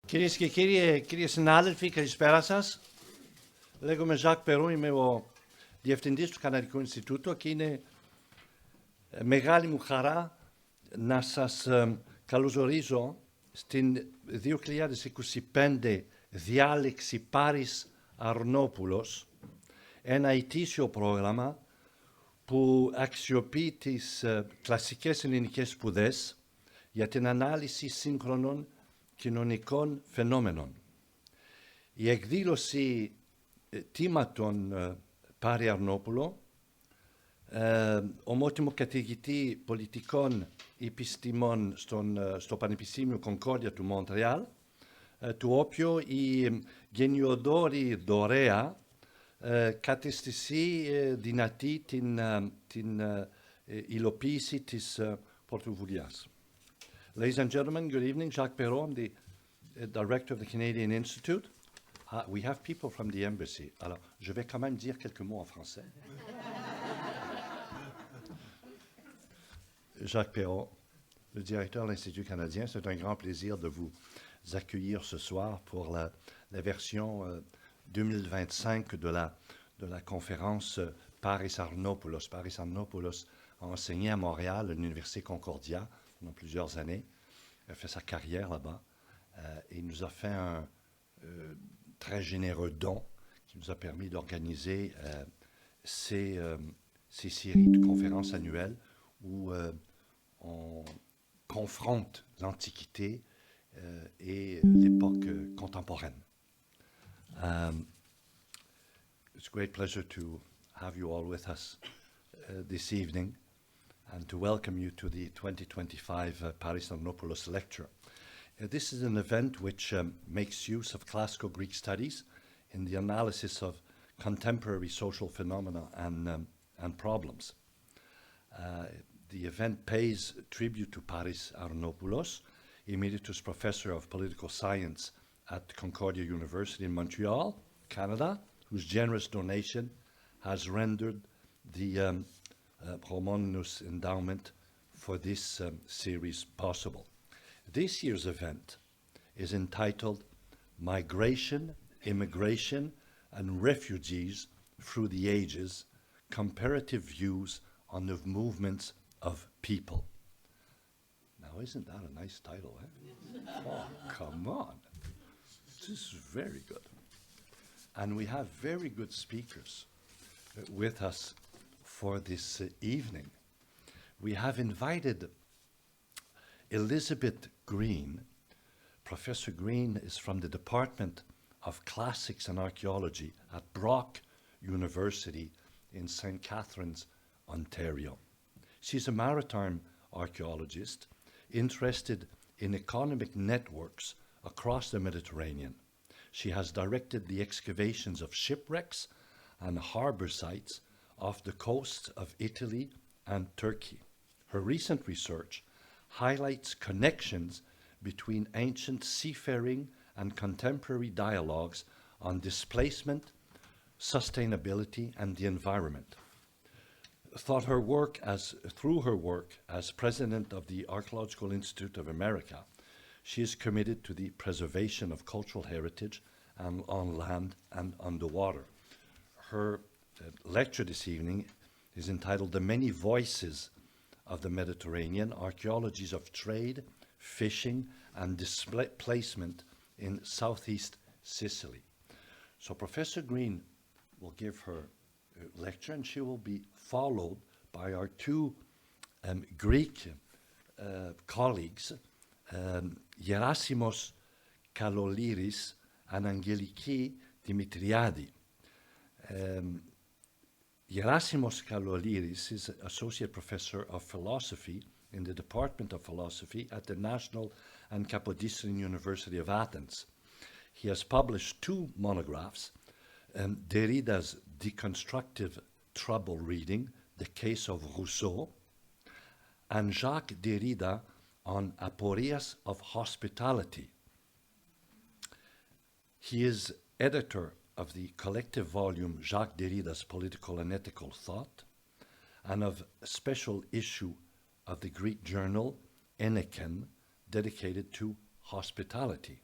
Κυρίες και κύριοι συνάδελφοι, καλησπέρα σας. Λέγομαι Ζακ Περού, είμαι ο Διευθυντής του Καναδικού Ινστιτούτου και είναι μεγάλη μου χαρά να σας καλωσορίζω στην 2025 διάλεξη Paris Arnopoulos, ένα ετήσιο πρόγραμμα που αξιοποιεί τις κλασικές ελληνικές σπουδές για την ανάλυση σύγχρονων κοινωνικών φαινόμενων. Η εκδήλωση τίματων Πάρη Αρνόπουλο, ομότιμο καθηγητή πολιτικών επιστημών στο Πανεπιστήμιο Κονκόρδια του Μοντρεάλ, του οποίου η γενιοδόρη δωρεά κατέστησε δυνατή την υλοποίηση της πρωτοβουλίας. Ladies and gentlemen, good evening. Jacques Perrault, I'm the director of the Canadian Institute. We have people from the embassy. Alors, je vais quand même dire quelques mots en français. Jacques Perrault, le directeur de l'Institut canadien, c'est un grand plaisir de vous accueillir ce soir pour la version 2025 de la conférence Paris Arnopoulos. Paris Arnopoulos a enseigné à Montréal, à l'Université Concordia, pendant plusieurs années. Il a fait sa carrière là-bas et il nous a fait un très généreux don qui nous a permis d'organiser ces séries de conférences annuelles où on confronte l'Antiquité et l'époque contemporaine. It's a great pleasure to have you all with us this evening and to welcome you to the 2025 Paris Arnopoulos Lecture. This is an event which makes use of classical Greek studies in the analysis of contemporary social phenomena and problems. The event pays tribute to Paris Arnopoulos, Emeritus Professor of Political Science at Concordia University in Montreal, Canada, whose generous donation has rendered the Romanus Endowment for this series possible. This year's event is entitled Migration, Immigration, and Refugees Through the Ages, Comparative Views on the Movements of People. Now, isn't that a nice title, eh? Oh, come on. This is very good. And we have very good speakers with us for this evening. We have invited Elizabeth Greene. Professor Greene is from the Department of Classics and Archaeology at Brock University in St. Catharines, Ontario. She's a maritime archaeologist interested in economic networks across the Mediterranean. She has directed the excavations of shipwrecks and harbor sites off the coasts of Italy and Turkey. Her recent research highlights connections between ancient seafaring and contemporary dialogues on displacement, sustainability, and the environment. Through her work as president of the Archaeological Institute of America, she is committed to the preservation of cultural heritage and on land and underwater. Her lecture this evening is entitled The Many Voices of the Mediterranean, Archaeologies of Trade, Fishing, and Displacement in Southeast Sicily. So Professor Greene will give her lecture, and she will be followed by our two Greek colleagues, Gerassimos Kakoliris and Angeliki Dimitriadi. Gerassimos Kakoliris is Associate Professor of Philosophy in the Department of Philosophy at the National and Kapodistrian University of Athens. He has published two monographs, Derrida's Deconstructive Trouble Reading, The Case of Rousseau, and Jacques Derrida on Aporias of Hospitality. He is editor of the collective volume Jacques Derrida's Political and Ethical Thought, and of a special issue of the Greek journal Eneken, dedicated to hospitality.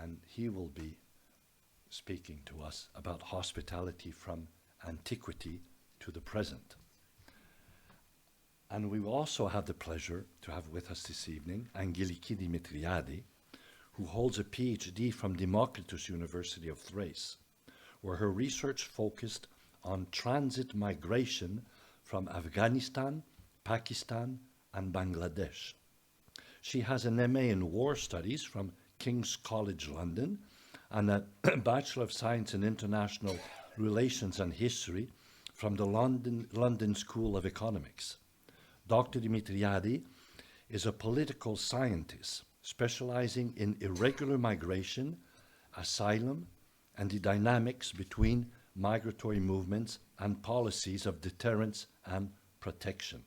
and he will be speaking to us about hospitality from antiquity to the present. And we will also have the pleasure to have with us this evening Angeliki Dimitriadi, who holds a PhD from Democritus University of Thrace, where her research focused on transit migration from Afghanistan, Pakistan, and Bangladesh. She has an MA in War Studies from King's College London and a Bachelor of Science in International Relations and History from the London School of Economics. Dr. Dimitriadi is a political scientist specializing in irregular migration, asylum, and the dynamics between migratory movements and policies of deterrence and protection.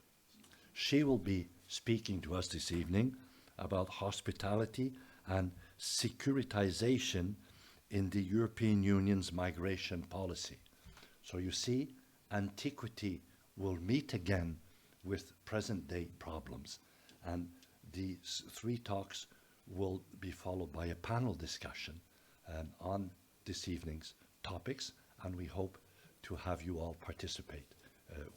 She will be speaking to us this evening about hospitality and securitization in the European Union's migration policy. So you see, antiquity will meet again with present-day problems. And these three talks will be followed by a panel discussion on this evening's topics, and we hope to have you all participate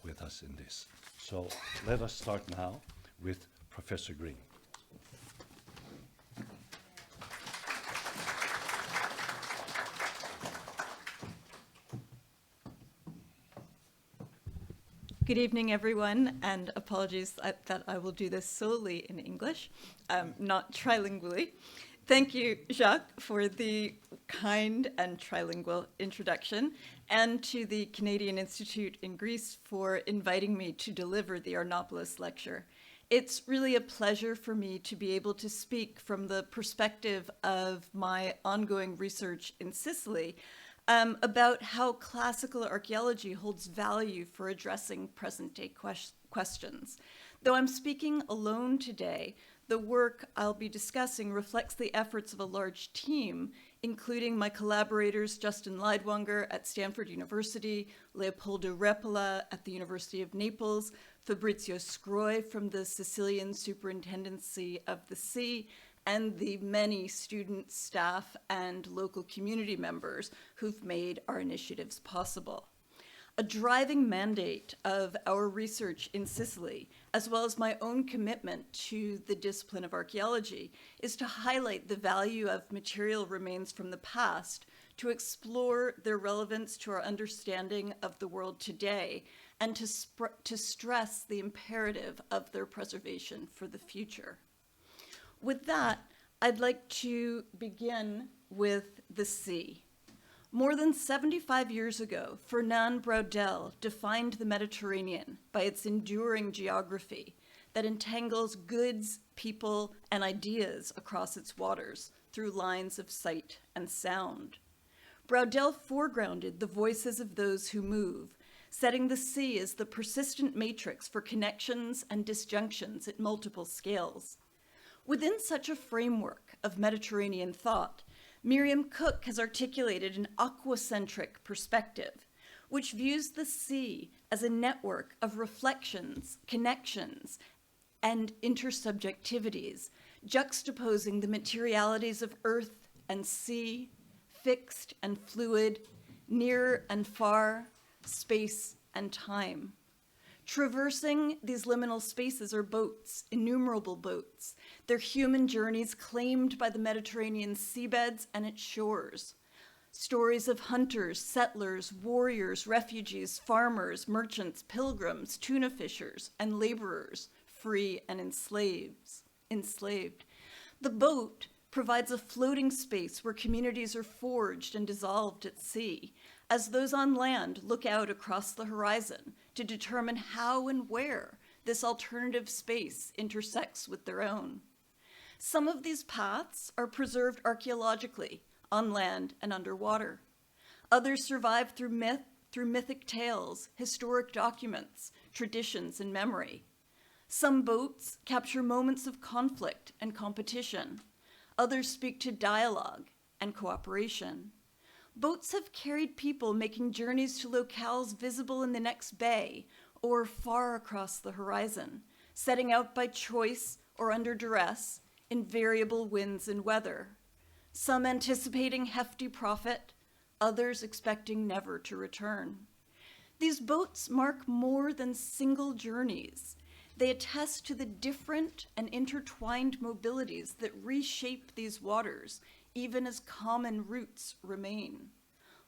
with us in this. So let us start now with Professor Greene. Good evening, everyone, and apologies that I will do this solely in English, not trilingually. Thank you, Jacques, for the kind and trilingual introduction, and to the Canadian Institute in Greece for inviting me to deliver the Arnopoulos Lecture. It's really a pleasure for me to be able to speak from the perspective of my ongoing research in Sicily about how classical archaeology holds value for addressing present-day questions. Though I'm speaking alone today, the work I'll be discussing reflects the efforts of a large team, including my collaborators Justin Leidwanger at Stanford University, Leopoldo Repola at the University of Naples, Fabrizio Scroi from the Sicilian Superintendency of the Sea, and the many student, staff, and local community members who've made our initiatives possible. A driving mandate of our research in Sicily, as well as my own commitment to the discipline of archaeology, is to highlight the value of material remains from the past, to explore their relevance to our understanding of the world today, and to stress the imperative of their preservation for the future. With that, I'd like to begin with the sea. More than 75 years ago, Fernand Braudel defined the Mediterranean by its enduring geography that entangles goods, people, and ideas across its waters through lines of sight and sound. Braudel foregrounded the voices of those who move, setting the sea as the persistent matrix for connections and disjunctions at multiple scales. Within such a framework of Mediterranean thought, Miriam Cook has articulated an aquacentric perspective, which views the sea as a network of reflections, connections, and intersubjectivities, juxtaposing the materialities of earth and sea, fixed and fluid, near and far, space and time. Traversing these liminal spaces are boats, innumerable boats, their human journeys claimed by the Mediterranean seabeds and its shores. Stories of hunters, settlers, warriors, refugees, farmers, merchants, pilgrims, tuna fishers, and laborers, free and enslaved. The boat provides a floating space where communities are forged and dissolved at sea, as those on land look out across the horizon to determine how and where this alternative space intersects with their own. Some of these paths are preserved archaeologically, on land and underwater. Others survive through mythic tales, historic documents, traditions, and memory. Some boats capture moments of conflict and competition. Others speak to dialogue and cooperation. Boats have carried people making journeys to locales visible in the next bay or far across the horizon, setting out by choice or under duress in variable winds and weather. some anticipating hefty profit, others expecting never to return. These boats mark more than single journeys. They attest to the different and intertwined mobilities that reshape these waters, even as common routes remain.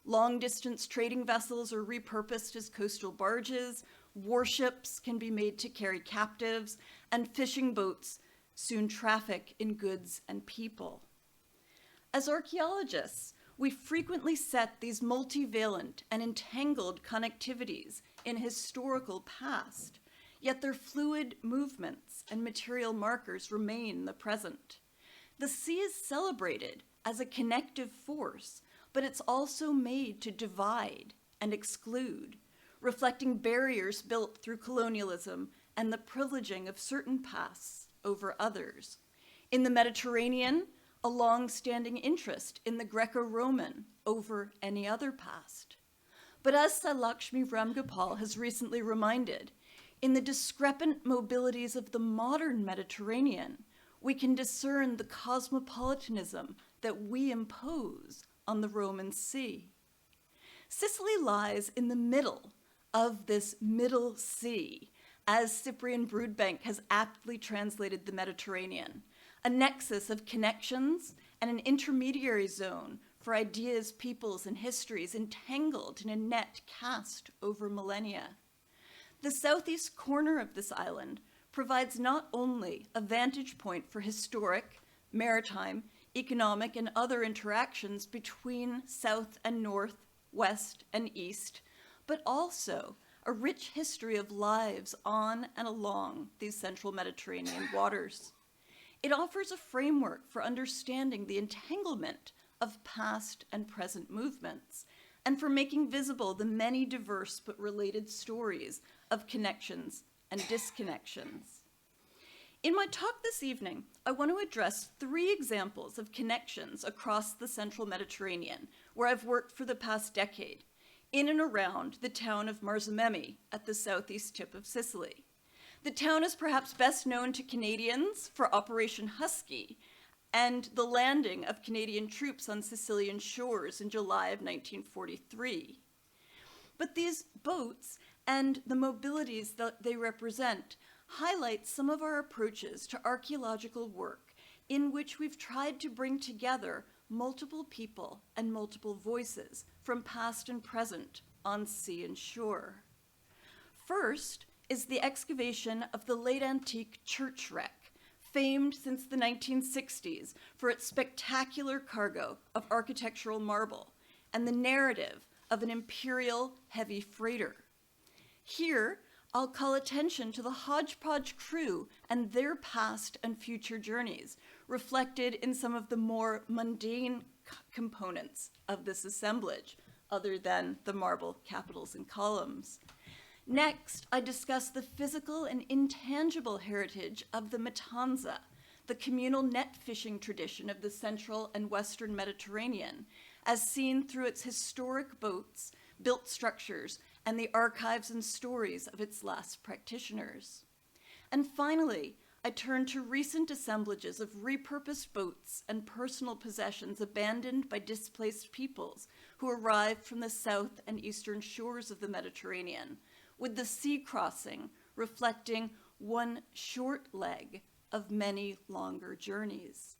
Long-distance trading vessels are repurposed as coastal barges, warships can be made to carry captives, and fishing boats soon traffic in goods and people. As archaeologists, we frequently set these multivalent and entangled connectivities in historical past, yet their fluid movements and material markers remain the present. The sea is celebrated as a connective force, but it's also made to divide and exclude, reflecting barriers built through colonialism and the privileging of certain paths over others. In the Mediterranean, a long-standing interest in the Greco-Roman over any other past. But as Lakshmi Ramgopal has recently reminded, in the discrepant mobilities of the modern Mediterranean, we can discern the cosmopolitanism that we impose on the Roman Sea. Sicily lies in the middle of this Middle Sea, as Cyprian Broodbank has aptly translated the Mediterranean, a nexus of connections and an intermediary zone for ideas, peoples, and histories entangled in a net cast over millennia. The southeast corner of this island provides not only a vantage point for historic, maritime, economic, and other interactions between south and north, west and east, but also a rich history of lives on and along these central Mediterranean waters. It offers a framework for understanding the entanglement of past and present movements, and for making visible the many diverse but related stories of connections and disconnections. In my talk this evening, I want to address 3 examples of connections across the central Mediterranean, where I've worked for the past decade, in and around the town of Marzamemi at the southeast tip of Sicily. The town is perhaps best known to Canadians for Operation Husky and the landing of Canadian troops on Sicilian shores in July of 1943. But these boats and the mobilities that they represent highlight some of our approaches to archaeological work in which we've tried to bring together multiple people and multiple voices from past and present on sea and shore. First is the excavation of the late antique church wreck, famed since the 1960s for its spectacular cargo of architectural marble and the narrative of an imperial heavy freighter. Here, I'll call attention to the hodgepodge crew and their past and future journeys, reflected in some of the more mundane components of this assemblage, other than the marble capitals and columns. Next, I discuss the physical and intangible heritage of the matanza, the communal net fishing tradition of the central and western Mediterranean, as seen through its historic boats, built structures, and the archives and stories of its last practitioners. And finally, I turn to recent assemblages of repurposed boats and personal possessions abandoned by displaced peoples who arrived from the south and eastern shores of the Mediterranean, with the sea crossing reflecting one short leg of many longer journeys.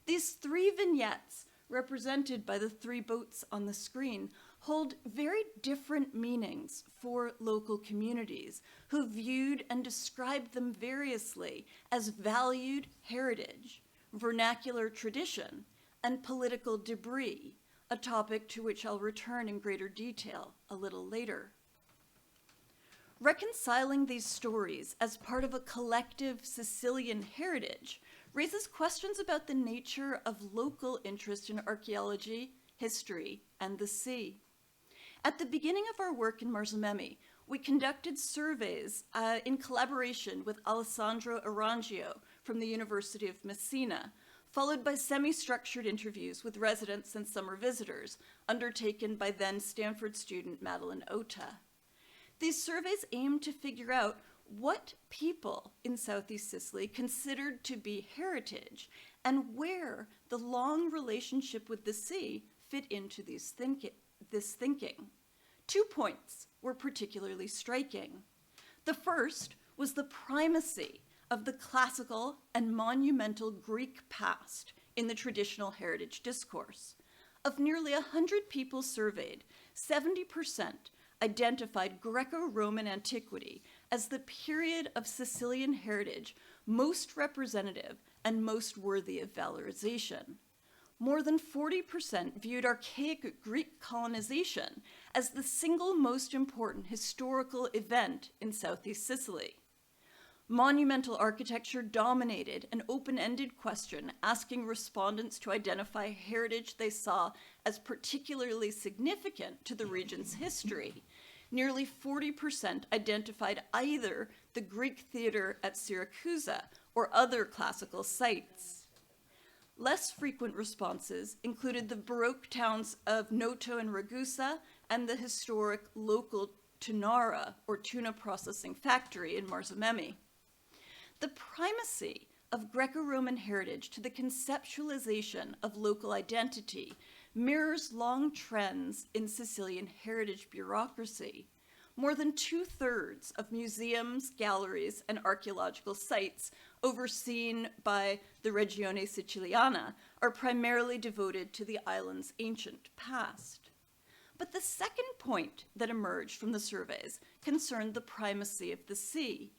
These 3 vignettes, represented by the 3 boats on the screen, hold very different meanings for local communities who viewed and described them variously as valued heritage, vernacular tradition, and political debris, a topic to which I'll return in greater detail a little later. Reconciling these stories as part of a collective Sicilian heritage raises questions about the nature of local interest in archaeology, history, and the sea. At the beginning of our work in Marzamemi, we conducted surveys in collaboration with Alessandro Arangio from the University of Messina, followed by semi-structured interviews with residents and summer visitors, undertaken by then Stanford student Madeline Ota. These surveys aimed to figure out what people in Southeast Sicily considered to be heritage and where the long relationship with the sea fit into this thinking. 2 points were particularly striking. The first was the primacy of the classical and monumental Greek past in the traditional heritage discourse. Of nearly 100 people surveyed, 70% identified Greco-Roman antiquity as the period of Sicilian heritage most representative and most worthy of valorization. More than 40% viewed archaic Greek colonization as the single most important historical event in Southeast Sicily. Monumental architecture dominated an open-ended question asking respondents to identify heritage they saw as particularly significant to the region's history. Nearly 40% identified either the Greek theater at Syracusa or other classical sites. Less frequent responses included the Baroque towns of Noto and Ragusa and the historic local Tunara, or tuna processing factory in Marzamemi. The primacy of Greco-Roman heritage to the conceptualization of local identity mirrors long trends in Sicilian heritage bureaucracy. More than 2/3 of museums, galleries, and archaeological sites overseen by the Regione Siciliana are primarily devoted to the island's ancient past. But the second point that emerged from the surveys concerned the primacy of the sea.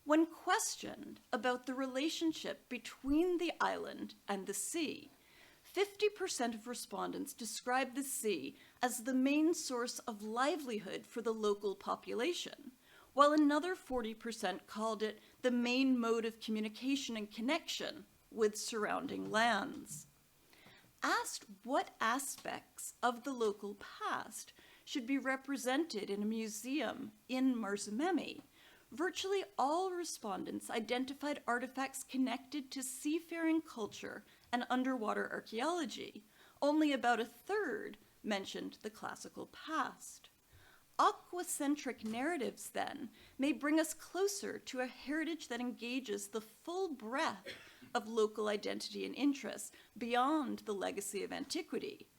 When questioned about the relationship between the island and the sea, 50% of respondents described the sea as the main source of livelihood for the local population, while another 40% called it the main mode of communication and connection with surrounding lands. Asked what aspects of the local past should be represented in a museum in Marzamemi, virtually all respondents identified artifacts connected to seafaring culture and underwater archaeology. Only about 1/3 mentioned the classical past. Aquacentric narratives, then, may bring us closer to a heritage that engages the full breadth of local identity and interests beyond the legacy of antiquity,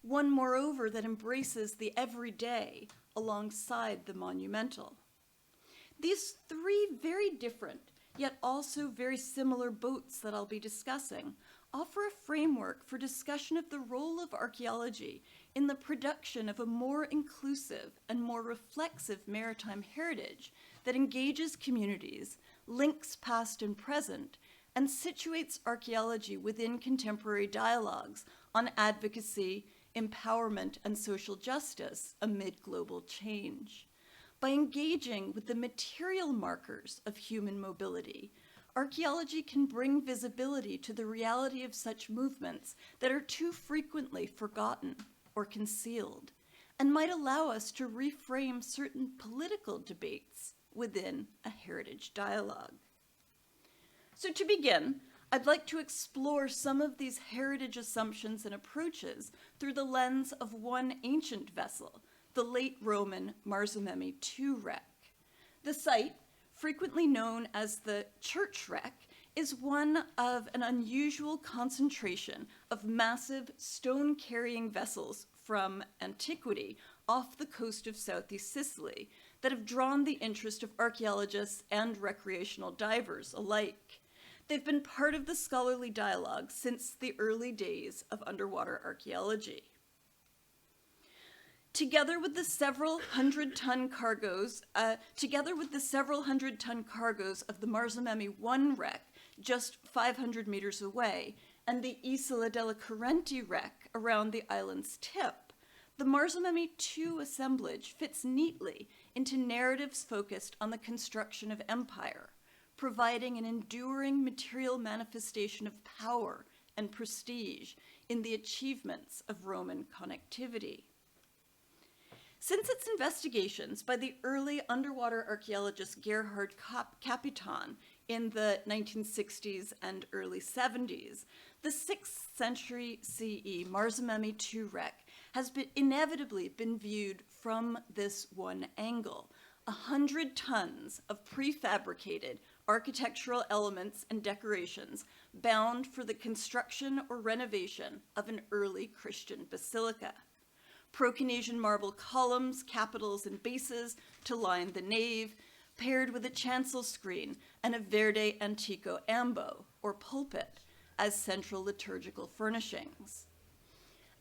one, moreover, that embraces the everyday alongside the monumental. These 3 very different, yet also very similar boats that I'll be discussing offer a framework for discussion of the role of archaeology in the production of a more inclusive and more reflexive maritime heritage that engages communities, links past and present, and situates archaeology within contemporary dialogues on advocacy, empowerment, and social justice amid global change. By engaging with the material markers of human mobility, archaeology can bring visibility to the reality of such movements that are too frequently forgotten or concealed, and might allow us to reframe certain political debates within a heritage dialogue. So to begin, I'd like to explore some of these heritage assumptions and approaches through the lens of one ancient vessel, the late Roman Marzamemi II wreck. The site, frequently known as the church wreck, is one of an unusual concentration of massive stone-carrying vessels from antiquity off the coast of Southeast Sicily that have drawn the interest of archaeologists and recreational divers alike. They've been part of the scholarly dialogue since the early days of underwater archaeology. Together with the several hundred ton cargoes of the Marzamemi I wreck just 500 meters away, and the Isola della Correnti wreck around the island's tip, the Marzamemi II assemblage fits neatly into narratives focused on the construction of empire, providing an enduring material manifestation of power and prestige in the achievements of Roman connectivity. Since its investigations by the early underwater archaeologist Gerhard Capiton in the 1960s and early 70s, the 6th century CE Marzamemi II wreck has inevitably been viewed from this one angle: 100 tons of prefabricated architectural elements and decorations bound for the construction or renovation of an early Christian basilica. Pro-Canesian marble columns, capitals, and bases to line the nave, paired with a chancel screen and a verde antico ambo, or pulpit, as central liturgical furnishings.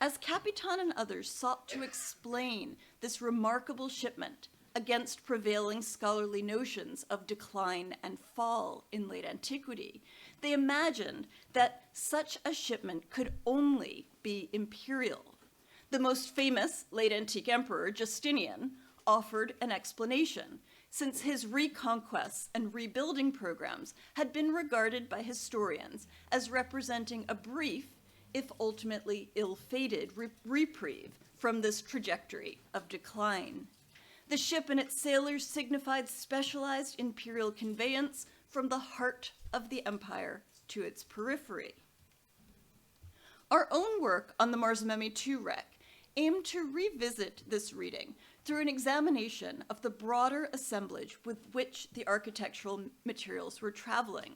As Capitan and others sought to explain this remarkable shipment against prevailing scholarly notions of decline and fall in late antiquity, they imagined that such a shipment could only be imperial. The most famous late antique emperor, Justinian, offered an explanation, since his reconquests and rebuilding programs had been regarded by historians as representing a brief, if ultimately ill-fated, reprieve from this trajectory of decline. The ship and its sailors signified specialized imperial conveyance from the heart of the empire to its periphery. Our own work on the Marzamemi II wreck aimed to revisit this reading through an examination of the broader assemblage with which the architectural materials were traveling.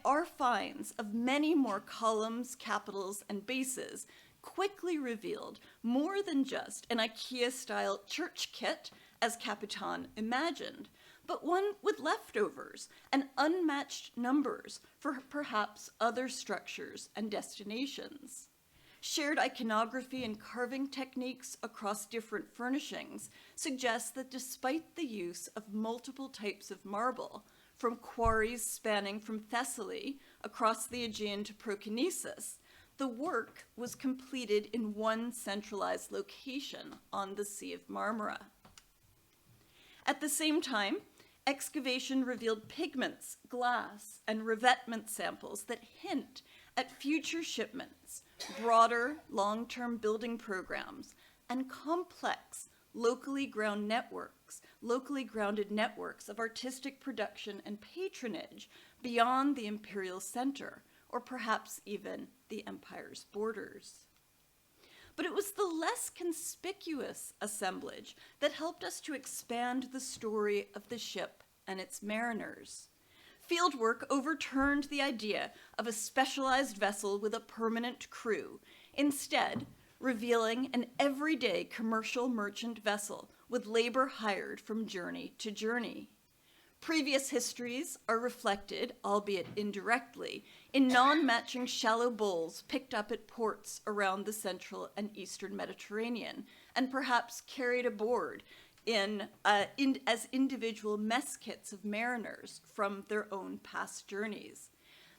Our finds of many more columns, capitals, and bases quickly revealed more than just an IKEA-style church kit, as Capitan imagined, but one with leftovers and unmatched numbers for perhaps other structures and destinations. Shared iconography and carving techniques across different furnishings suggest that despite the use of multiple types of marble, from quarries spanning from Thessaly across the Aegean to Proconnesus, the work was completed in one centralized location on the Sea of Marmara. At the same time, excavation revealed pigments, glass, and revetment samples that hint at future shipments, broader long-term building programs, and complex locally grounded networks of artistic production and patronage beyond the imperial center, or perhaps even the empire's borders. But it was the less conspicuous assemblage that helped us to expand the story of the ship and its mariners. Fieldwork overturned the idea of a specialized vessel with a permanent crew, instead revealing an everyday commercial merchant vessel with labor hired from journey to journey. Previous histories are reflected, albeit indirectly, in non-matching shallow bowls picked up at ports around the central and eastern Mediterranean, and perhaps carried aboard as individual mess kits of mariners from their own past journeys.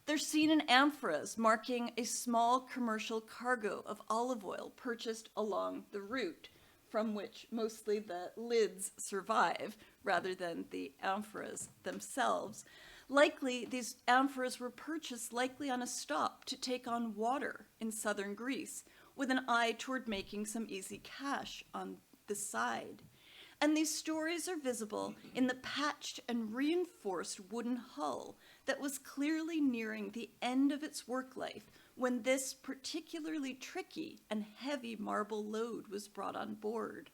They're seen in amphoras marking a small commercial cargo of olive oil purchased along the route, from which mostly the lids survive rather than the amphoras themselves. Likely, these amphoras were purchased likely on a stop to take on water in southern Greece, with an eye toward making some easy cash on the side. And these stories are visible in the patched and reinforced wooden hull that was clearly nearing the end of its work life when this particularly tricky and heavy marble load was brought on board.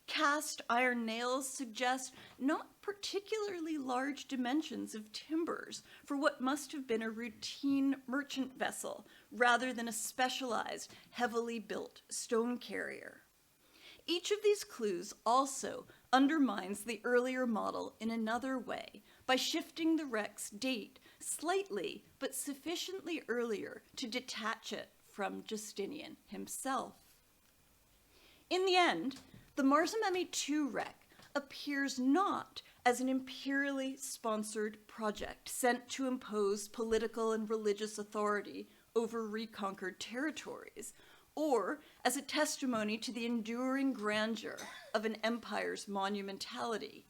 Cast iron nails suggest not particularly large dimensions of timbers for what must have been a routine merchant vessel rather than a specialized, heavily built stone carrier. Each of these clues also undermines the earlier model in another way by shifting the wreck's date slightly but sufficiently earlier to detach it from Justinian himself. In the end, the Marzamemi II wreck appears not as an imperially sponsored project sent to impose political and religious authority over reconquered territories, or as a testimony to the enduring grandeur of an empire's monumentality.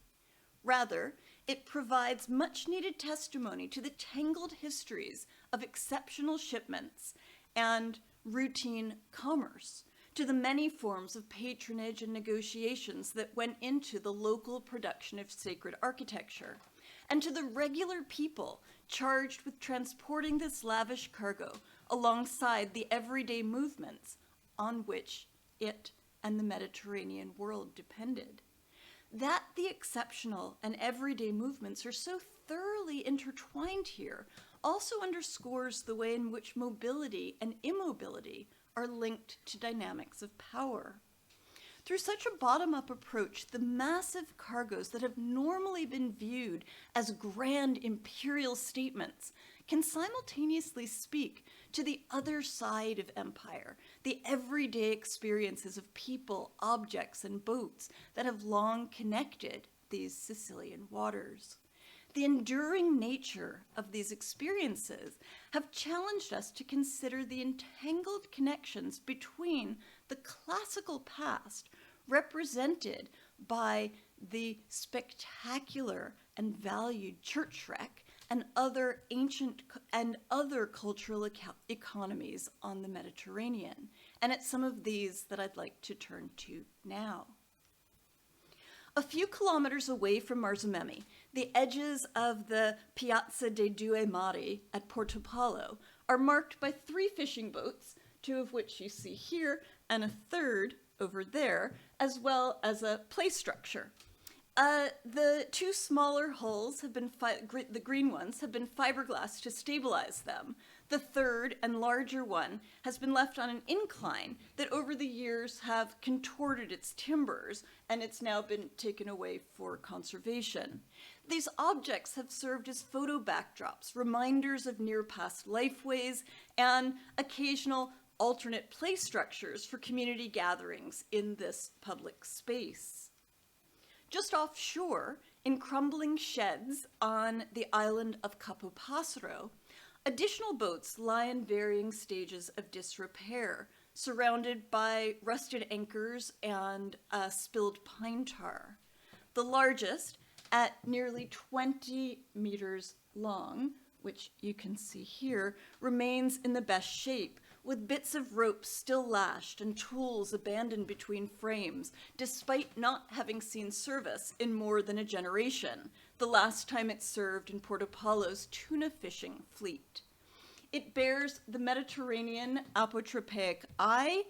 Rather, it provides much-needed testimony to the tangled histories of exceptional shipments and routine commerce, to the many forms of patronage and negotiations that went into the local production of sacred architecture, and to the regular people charged with transporting this lavish cargo alongside the everyday movements on which it and the Mediterranean world depended. That the exceptional and everyday movements are so thoroughly intertwined here also underscores the way in which mobility and immobility are linked to dynamics of power. Through such a bottom-up approach, the massive cargoes that have normally been viewed as grand imperial statements can simultaneously speak to the other side of empire, the everyday experiences of people, objects, and boats that have long connected these Sicilian waters. The enduring nature of these experiences have challenged us to consider the entangled connections between the classical past, represented by the spectacular and valued church wreck, and other ancient and other cultural economies on the Mediterranean. And it's some of these that I'd like to turn to now. A few kilometers away from Marzamemi, the edges of the Piazza dei Due Mari at Portopalo are marked by 3 fishing boats, 2 of which you see here, and a third over there, as well as a play structure. The 2 smaller hulls have been, the green ones, have been fiberglass to stabilize them. The third and larger one has been left on an incline that over the years have contorted its timbers, and it's now been taken away for conservation. These objects have served as photo backdrops, reminders of near-past lifeways, and occasional alternate play structures for community gatherings in this public space. Just offshore, in crumbling sheds on the island of Kapodistrian, additional boats lie in varying stages of disrepair, surrounded by rusted anchors and spilled pine tar. The largest, at nearly 20 meters long, which you can see here, remains in the best shape, with bits of rope still lashed and tools abandoned between frames, despite not having seen service in more than a generation, the last time it served in Portopalo's tuna fishing fleet. It bears the Mediterranean apotropaic eye,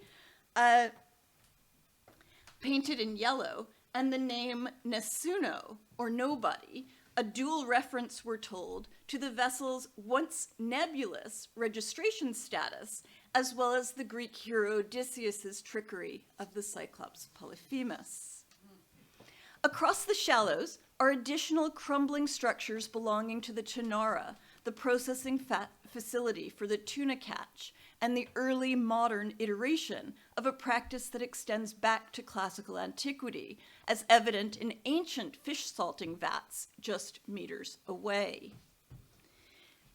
painted in yellow, and the name Nessuno, or nobody, a dual reference, we're told, to the vessel's once nebulous registration status, as well as the Greek hero Odysseus's trickery of the Cyclops Polyphemus. Across the shallows are additional crumbling structures belonging to the Tynara, the processing facility for the tuna catch, and the early modern iteration of a practice that extends back to classical antiquity, as evident in ancient fish salting vats just meters away.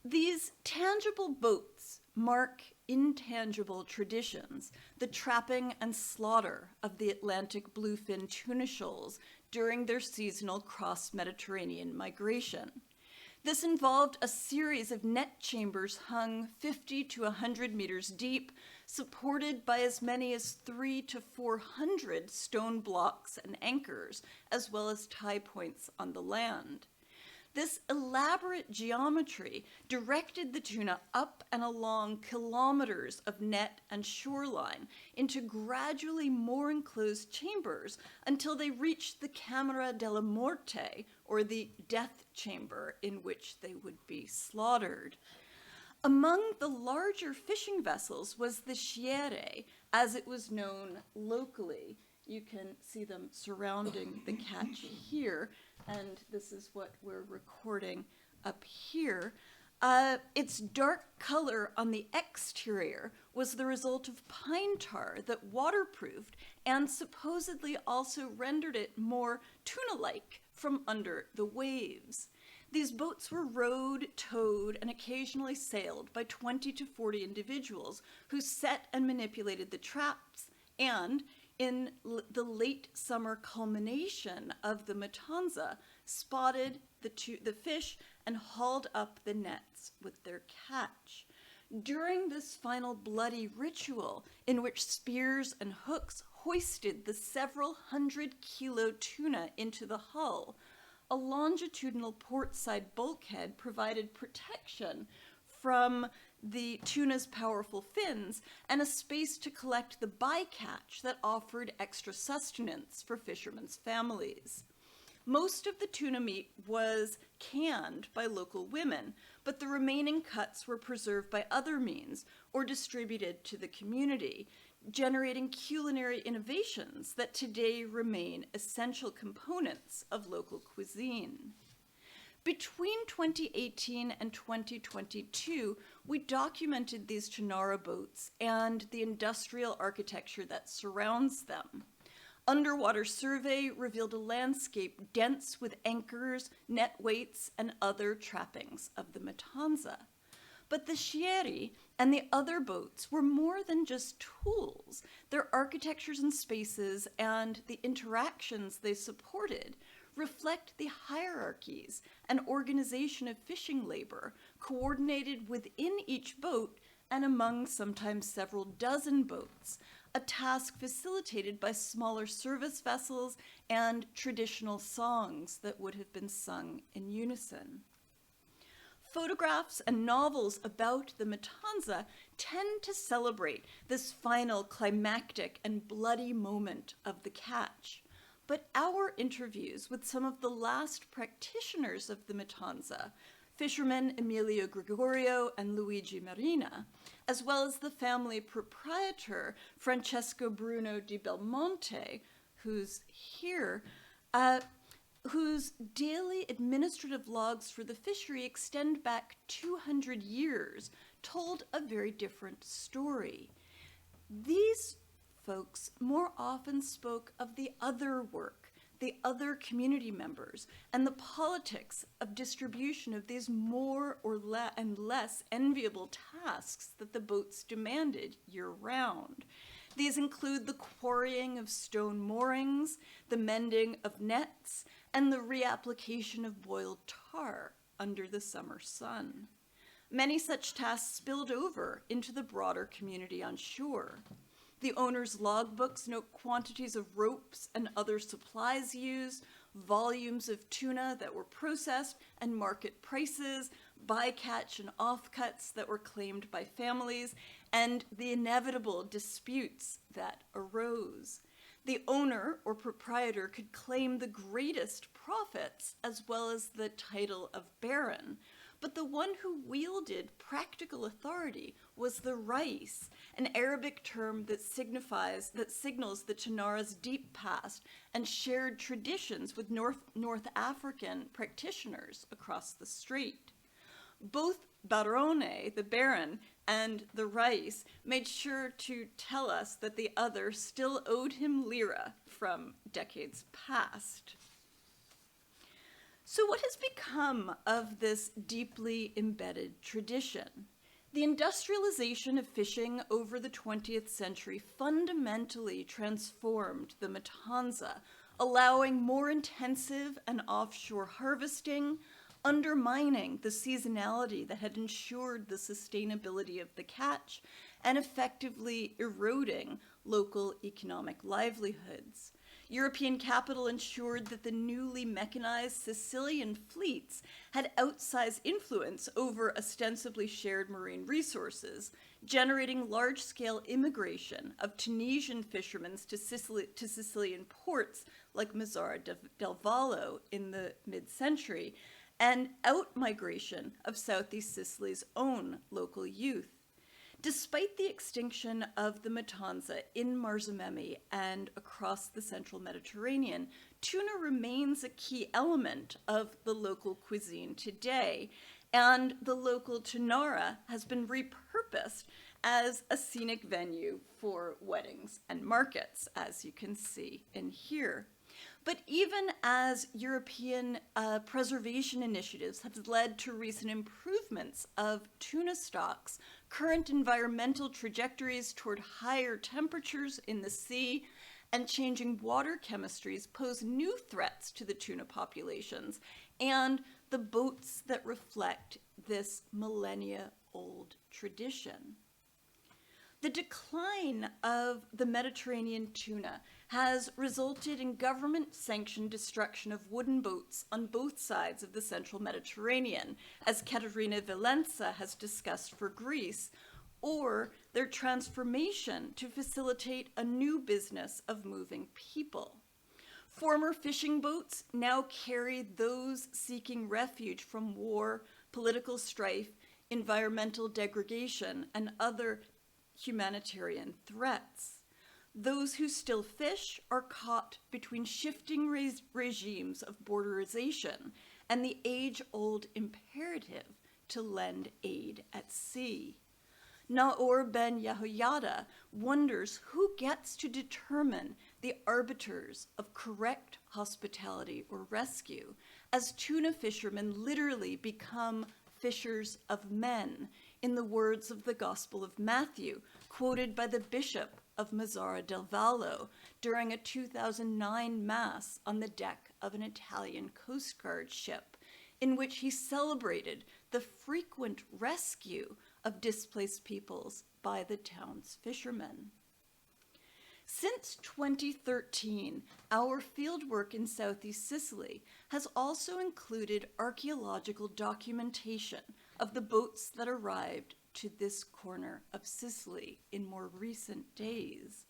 These tangible boats mark intangible traditions, the trapping and slaughter of the Atlantic bluefin tuna shoals during their seasonal cross-Mediterranean migration. This involved a series of net chambers hung 50 to 100 meters deep, supported by as many as 300 to 400 stone blocks and anchors, as well as tie points on the land. This elaborate geometry directed the tuna up and along kilometers of net and shoreline into gradually more enclosed chambers until they reached the Camera della Morte, or the death chamber, in which they would be slaughtered. Among the larger fishing vessels was the sciere, as it was known locally. You can see them surrounding the catch here, and this is what we're recording up here. Its dark color on the exterior was the result of pine tar that waterproofed and supposedly also rendered it more tuna-like from under the waves. These boats were rowed, towed, and occasionally sailed by 20 to 40 individuals who set and manipulated the traps, and in the late summer culmination of the matanza, spotted the fish and hauled up the nets with their catch. During this final bloody ritual, in which spears and hooks hoisted the several 100-kilo tuna into the hull, a longitudinal portside bulkhead provided protection from the tuna's powerful fins and a space to collect the bycatch that offered extra sustenance for fishermen's families. Most of the tuna meat was canned by local women, but the remaining cuts were preserved by other means or distributed to the community, generating culinary innovations that today remain essential components of local cuisine. Between 2018 and 2022, we documented these Tunara boats and the industrial architecture that surrounds them. Underwater survey revealed a landscape dense with anchors, net weights, and other trappings of the Matanza. But the scieri and the other boats were more than just tools. Their architectures and spaces and the interactions they supported reflect the hierarchies and organization of fishing labor coordinated within each boat and among sometimes several dozen boats, a task facilitated by smaller service vessels and traditional songs that would have been sung in unison. Photographs and novels about the Matanza tend to celebrate this final climactic and bloody moment of the catch. But our interviews with some of the last practitioners of the Matanza, fishermen Emilio Gregorio and Luigi Marina, as well as the family proprietor Francesco Bruno di Belmonte, who's here, whose daily administrative logs for the fishery extend back 200 years, told a very different story. These folks more often spoke of the other work, the other community members, and the politics of distribution of these more or less enviable tasks that the boats demanded year-round. These include the quarrying of stone moorings, the mending of nets, and the reapplication of boiled tar under the summer sun. Many such tasks spilled over into the broader community on shore. The owner's logbooks note quantities of ropes and other supplies used, volumes of tuna that were processed, and market prices, bycatch and offcuts that were claimed by families, and the inevitable disputes that arose. The owner or proprietor could claim the greatest profits as well as the title of baron, but the one who wielded practical authority was the rais, an Arabic term that signals the Tunara's deep past and shared traditions with North African practitioners across the strait. Both Barone, the baron, and the rais made sure to tell us that the other still owed him lira from decades past. So what has become of this deeply embedded tradition? The industrialization of fishing over the 20th century fundamentally transformed the Matanza, allowing more intensive and offshore harvesting, undermining the seasonality that had ensured the sustainability of the catch, and effectively eroding local economic livelihoods. European capital ensured that the newly mechanized Sicilian fleets had outsized influence over ostensibly shared marine resources, generating large-scale immigration of Tunisian fishermen to Sicilian ports like Mazzara del Vallo in the mid-century, and out-migration of Southeast Sicily's own local youth. Despite the extinction of the Matanza in Marzamemi and across the central Mediterranean, tuna remains a key element of the local cuisine today, and the local Tunara has been repurposed as a scenic venue for weddings and markets, as you can see in here. But even as European preservation initiatives have led to recent improvements of tuna stocks, current environmental trajectories toward higher temperatures in the sea and changing water chemistries pose new threats to the tuna populations and the boats that reflect this millennia-old tradition. The decline of the Mediterranean tuna has resulted in government-sanctioned destruction of wooden boats on both sides of the central Mediterranean, as Caterina Valenza has discussed for Greece, or their transformation to facilitate a new business of moving people. Former fishing boats now carry those seeking refuge from war, political strife, environmental degradation, and other humanitarian threats. Those who still fish are caught between shifting regimes of borderization and the age-old imperative to lend aid at sea. Naor Ben Yehoyada wonders who gets to determine the arbiters of correct hospitality or rescue, as tuna fishermen literally become fishers of men, in the words of the Gospel of Matthew, quoted by the Bishop of Mazzara del Vallo during a 2009 Mass on the deck of an Italian Coast Guard ship, in which he celebrated the frequent rescue of displaced peoples by the town's fishermen. Since 2013, our fieldwork in Southeast Sicily has also included archaeological documentation of the boats that arrived to this corner of Sicily in more recent days.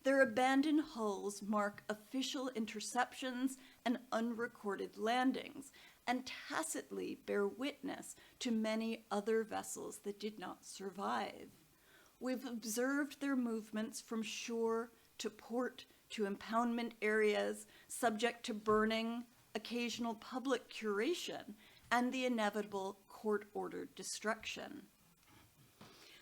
Their abandoned hulls mark official interceptions and unrecorded landings, and tacitly bear witness to many other vessels that did not survive. We've observed their movements from shore to port to impoundment areas, subject to burning, occasional public curation, and the inevitable court-ordered destruction.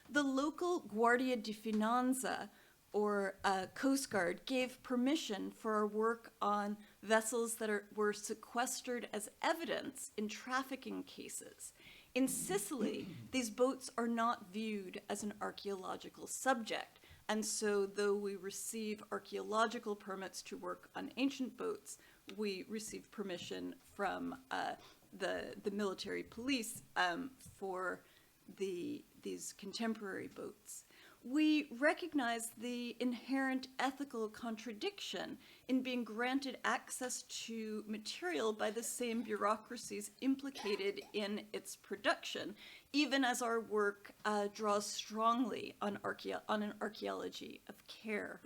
The local Guardia di Finanza, or Coast Guard, gave permission for our work on vessels that were sequestered as evidence in trafficking cases. In Sicily, these boats are not viewed as an archaeological subject, and so though we receive archaeological permits to work on ancient boats, we receive permission from the military police for these contemporary boats. We recognize the inherent ethical contradiction in being granted access to material by the same bureaucracies implicated in its production, even as our work draws strongly on an archaeology of care.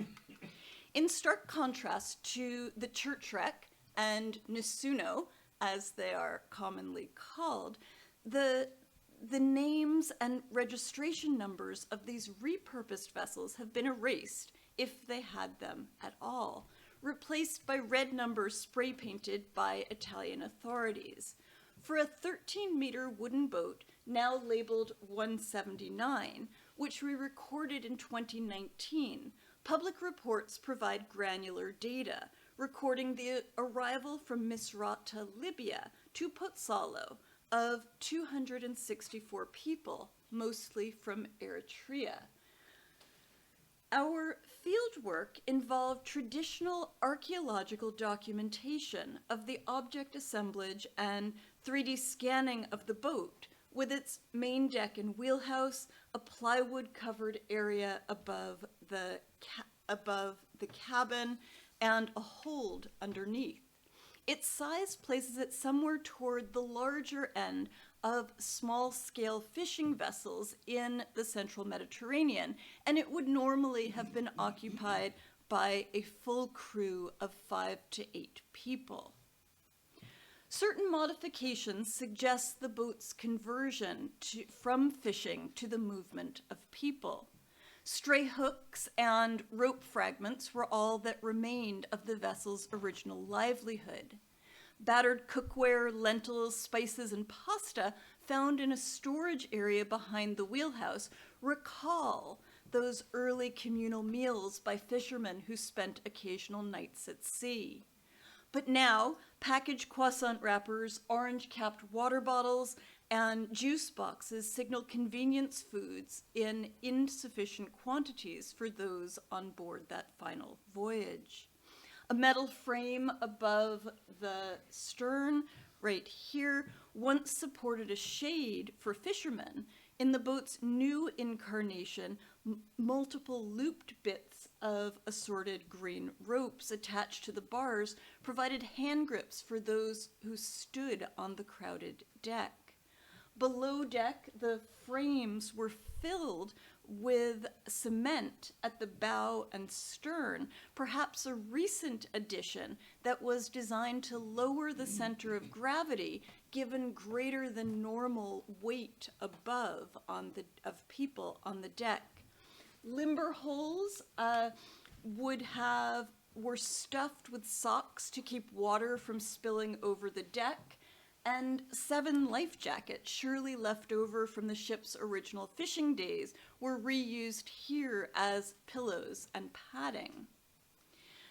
In stark contrast to the shipwreck and Nessuno, as they are commonly called, the names and registration numbers of these repurposed vessels have been erased, if they had them at all, replaced by red numbers spray painted by Italian authorities. For a 13-meter wooden boat, now labeled 179, which we recorded in 2019, public reports provide granular data, recording the arrival from Misrata, Libya, to Pozzallo, of 264 people, mostly from Eritrea. Our fieldwork involved traditional archaeological documentation of the object assemblage and 3D scanning of the boat, with its main deck and wheelhouse, a plywood-covered area above the cabin, and a hold underneath. Its size places it somewhere toward the larger end of small-scale fishing vessels in the central Mediterranean, and it would normally have been occupied by a full crew of 5 to 8 people. Certain modifications suggest the boat's conversion from fishing to the movement of people. Stray hooks and rope fragments were all that remained of the vessel's original livelihood. Battered cookware, lentils, spices, and pasta found in a storage area behind the wheelhouse recall those early communal meals by fishermen who spent occasional nights at sea. But now, packaged croissant wrappers, orange-capped water bottles, and juice boxes signal convenience foods in insufficient quantities for those on board that final voyage. A metal frame above the stern, right here, once supported a shade for fishermen. In the boat's new incarnation, multiple looped bits of assorted green ropes attached to the bars provided hand grips for those who stood on the crowded deck. Below deck, the frames were filled with cement at the bow and stern, perhaps a recent addition that was designed to lower the center of gravity given greater than normal weight above of people on the deck. Limber holes were stuffed with socks to keep water from spilling over the deck, and 7 life jackets, surely left over from the ship's original fishing days, were reused here as pillows and padding.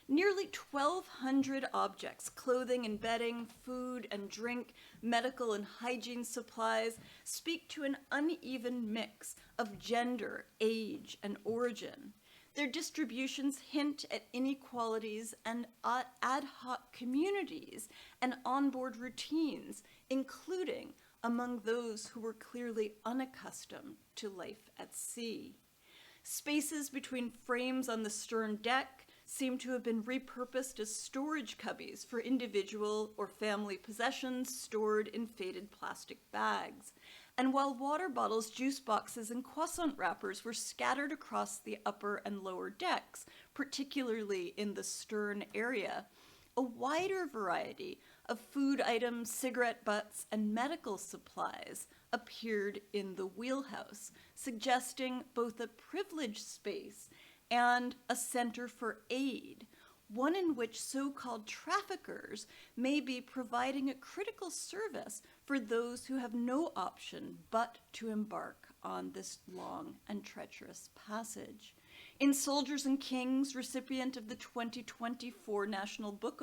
Nearly 1,200 objects, clothing and bedding, food and drink, medical and hygiene supplies, speak to an uneven mix of gender, age, and origin. Their distributions hint at inequalities and ad hoc communities and onboard routines, including among those who were clearly unaccustomed to life at sea. Spaces between frames on the stern deck seem to have been repurposed as storage cubbies for individual or family possessions stored in faded plastic bags. And while water bottles, juice boxes, and croissant wrappers were scattered across the upper and lower decks, particularly in the stern area, a wider variety of food items, cigarette butts, and medical supplies appeared in the wheelhouse, suggesting both a privileged space and a center for aid, one in which so-called traffickers may be providing a critical service for those who have no option but to embark on this long and treacherous passage. In Soldiers and Kings, recipient of the 2024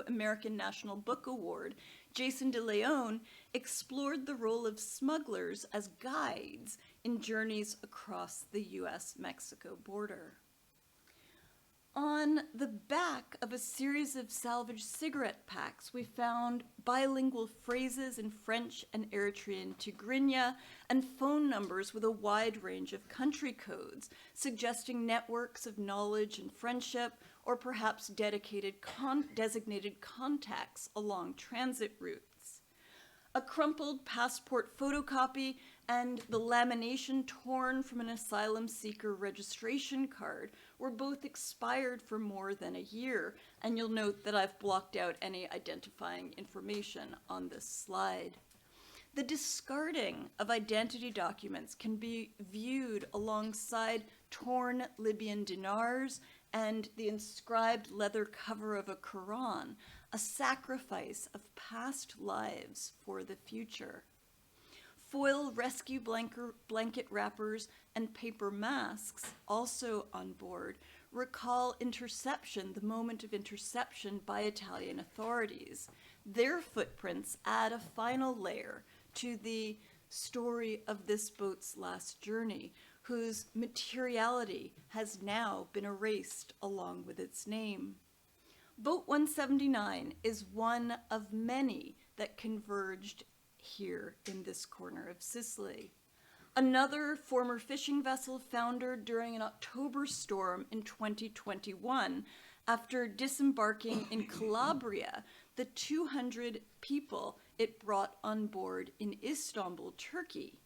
American National Book Award, Jason de Leon explored the role of smugglers as guides in journeys across the US-Mexico border. On the back of a series of salvaged cigarette packs, we found bilingual phrases in French and Eritrean Tigrinya and phone numbers with a wide range of country codes, suggesting networks of knowledge and friendship, or perhaps designated contacts along transit routes. A crumpled passport photocopy and the lamination torn from an asylum seeker registration card were both expired for more than a year, and you'll note that I've blocked out any identifying information on this slide. The discarding of identity documents can be viewed alongside torn Libyan dinars and the inscribed leather cover of a Quran, a sacrifice of past lives for the future. Foil rescue blanket wrappers and paper masks, also on board, recall interception, the moment of interception by Italian authorities. Their footprints add a final layer to the story of this boat's last journey, whose materiality has now been erased along with its name. Boat 179 is one of many that converged here in this corner of Sicily. Another former fishing vessel foundered during an October storm in 2021 after disembarking in Calabria the 200 people it brought on board in Istanbul, Turkey.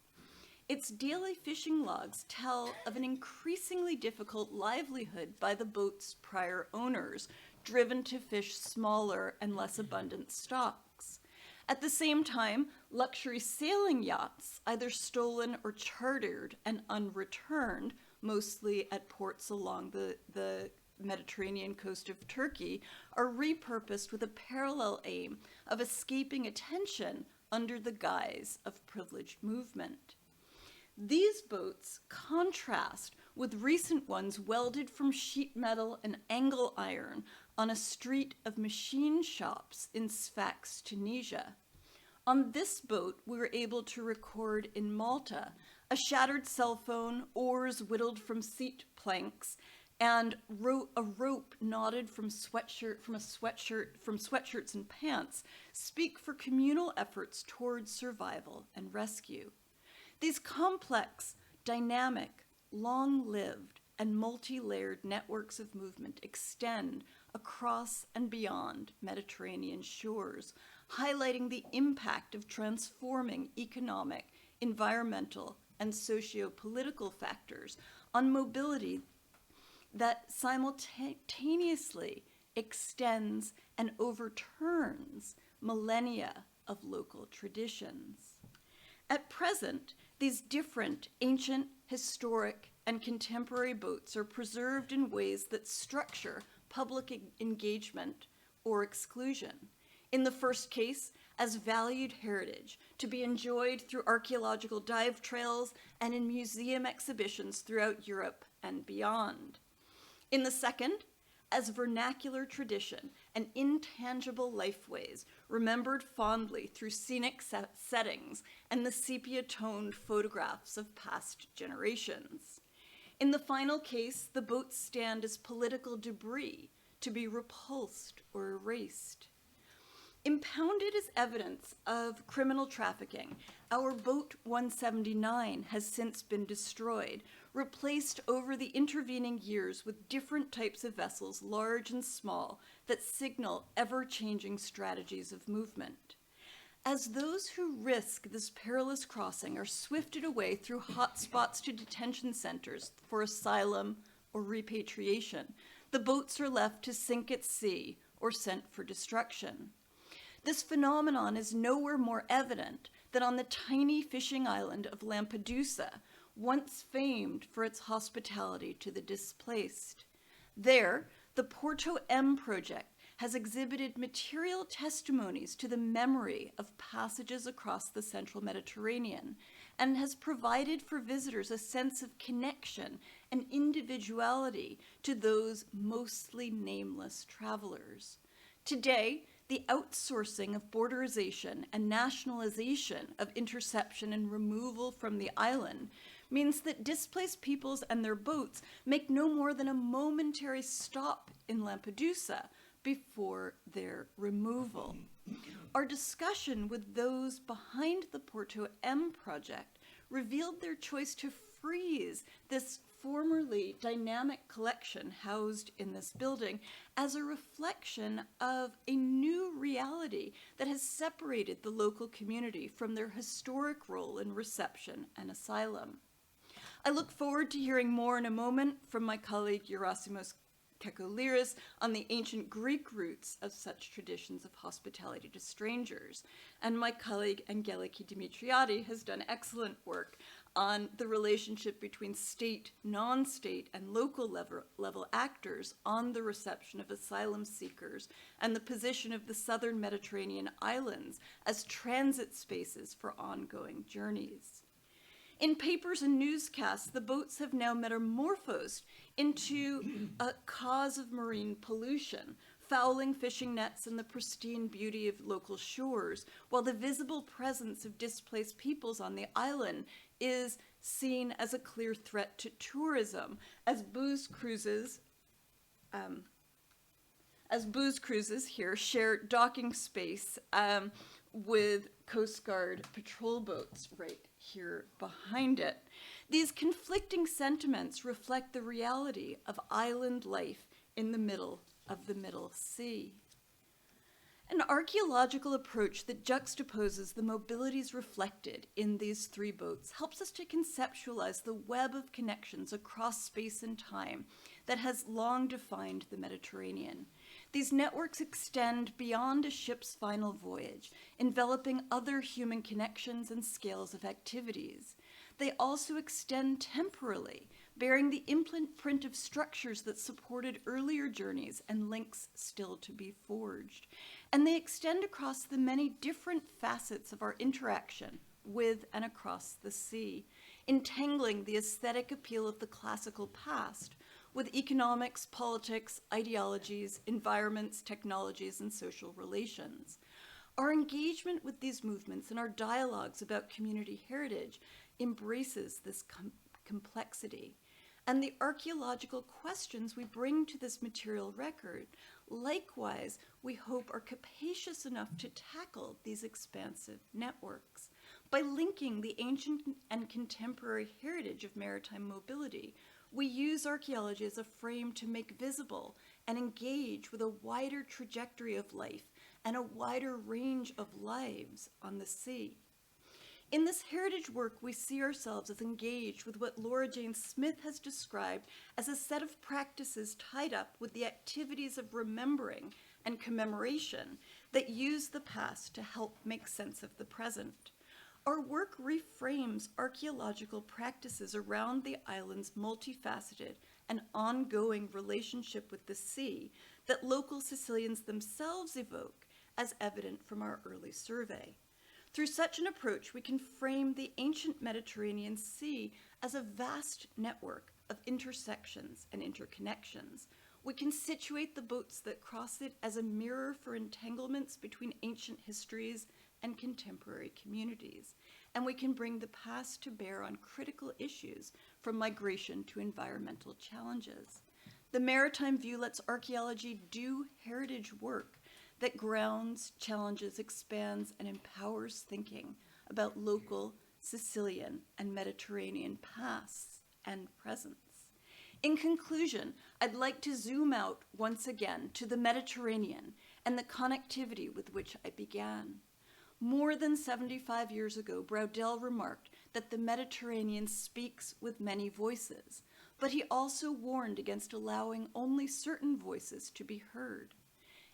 Its daily fishing logs tell of an increasingly difficult livelihood by the boat's prior owners, driven to fish smaller and less abundant stocks. At the same time, luxury sailing yachts, either stolen or chartered and unreturned, mostly at ports along the Mediterranean coast of Turkey, are repurposed with a parallel aim of escaping attention under the guise of privileged movement. These boats contrast with recent ones welded from sheet metal and angle iron on a street of machine shops in Sfax, Tunisia. On this boat, we were able to record in Malta a shattered cell phone, oars whittled from seat planks, and a rope knotted from sweatshirts and pants speak for communal efforts towards survival and rescue. These complex, dynamic, long-lived, and multi-layered networks of movement extend across and beyond Mediterranean shores, highlighting the impact of transforming economic, environmental, and socio-political factors on mobility that simultaneously extends and overturns millennia of local traditions. At present, these different ancient, historic, and contemporary boats are preserved in ways that structure public engagement or exclusion. In the first case, as valued heritage to be enjoyed through archaeological dive trails and in museum exhibitions throughout Europe and beyond. In the second, as vernacular tradition and intangible lifeways remembered fondly through scenic settings and the sepia-toned photographs of past generations. In the final case, the boats stand as political debris to be repulsed or erased. Impounded as evidence of criminal trafficking, our boat 179 has since been destroyed, replaced over the intervening years with different types of vessels, large and small, that signal ever-changing strategies of movement. As those who risk this perilous crossing are swifted away through hotspots to detention centers for asylum or repatriation, the boats are left to sink at sea or sent for destruction. This phenomenon is nowhere more evident than on the tiny fishing island of Lampedusa, once famed for its hospitality to the displaced. There, the Porto M project has exhibited material testimonies to the memory of passages across the central Mediterranean and has provided for visitors a sense of connection and individuality to those mostly nameless travelers. Today, the outsourcing of borderization and nationalization of interception and removal from the island means that displaced peoples and their boats make no more than a momentary stop in Lampedusa before their removal. Our discussion with those behind the Porto M project revealed their choice to freeze this formerly dynamic collection housed in this building as a reflection of a new reality that has separated the local community from their historic role in reception and asylum. I look forward to hearing more in a moment from my colleague Gerassimos Kakoliris on the ancient Greek roots of such traditions of hospitality to strangers. And my colleague Angeliki Dimitriadi has done excellent work on the relationship between state, non-state, and local level actors on the reception of asylum seekers and the position of the southern Mediterranean islands as transit spaces for ongoing journeys. In papers and newscasts, the boats have now metamorphosed into a cause of marine pollution, fouling fishing nets and the pristine beauty of local shores, while the visible presence of displaced peoples on the island is seen as a clear threat to tourism, as booze cruises here share docking space with Coast Guard patrol boats right here behind it. These conflicting sentiments reflect the reality of island life in the middle of the Middle Sea. An archaeological approach that juxtaposes the mobilities reflected in these three boats helps us to conceptualize the web of connections across space and time that has long defined the Mediterranean. These networks extend beyond a ship's final voyage, enveloping other human connections and scales of activities. They also extend temporally, bearing the imprint of structures that supported earlier journeys and links still to be forged. And they extend across the many different facets of our interaction with and across the sea, entangling the aesthetic appeal of the classical past with economics, politics, ideologies, environments, technologies, and social relations. Our engagement with these movements and our dialogues about community heritage embraces this complexity. And the archaeological questions we bring to this material record, likewise, we hope are capacious enough to tackle these expansive networks. By linking the ancient and contemporary heritage of maritime mobility, we use archaeology as a frame to make visible and engage with a wider trajectory of life and a wider range of lives on the sea. In this heritage work, we see ourselves as engaged with what Laura Jane Smith has described as a set of practices tied up with the activities of remembering and commemoration that use the past to help make sense of the present. Our work reframes archaeological practices around the island's multifaceted and ongoing relationship with the sea that local Sicilians themselves evoke, as evident from our early survey. Through such an approach, we can frame the ancient Mediterranean Sea as a vast network of intersections and interconnections. We can situate the boats that cross it as a mirror for entanglements between ancient histories and contemporary communities. And we can bring the past to bear on critical issues from migration to environmental challenges. The maritime view lets archaeology do heritage work that grounds, challenges, expands, and empowers thinking about local, Sicilian, and Mediterranean pasts and presents. In conclusion, I'd like to zoom out once again to the Mediterranean and the connectivity with which I began. More than 75 years ago, Braudel remarked that the Mediterranean speaks with many voices, but he also warned against allowing only certain voices to be heard.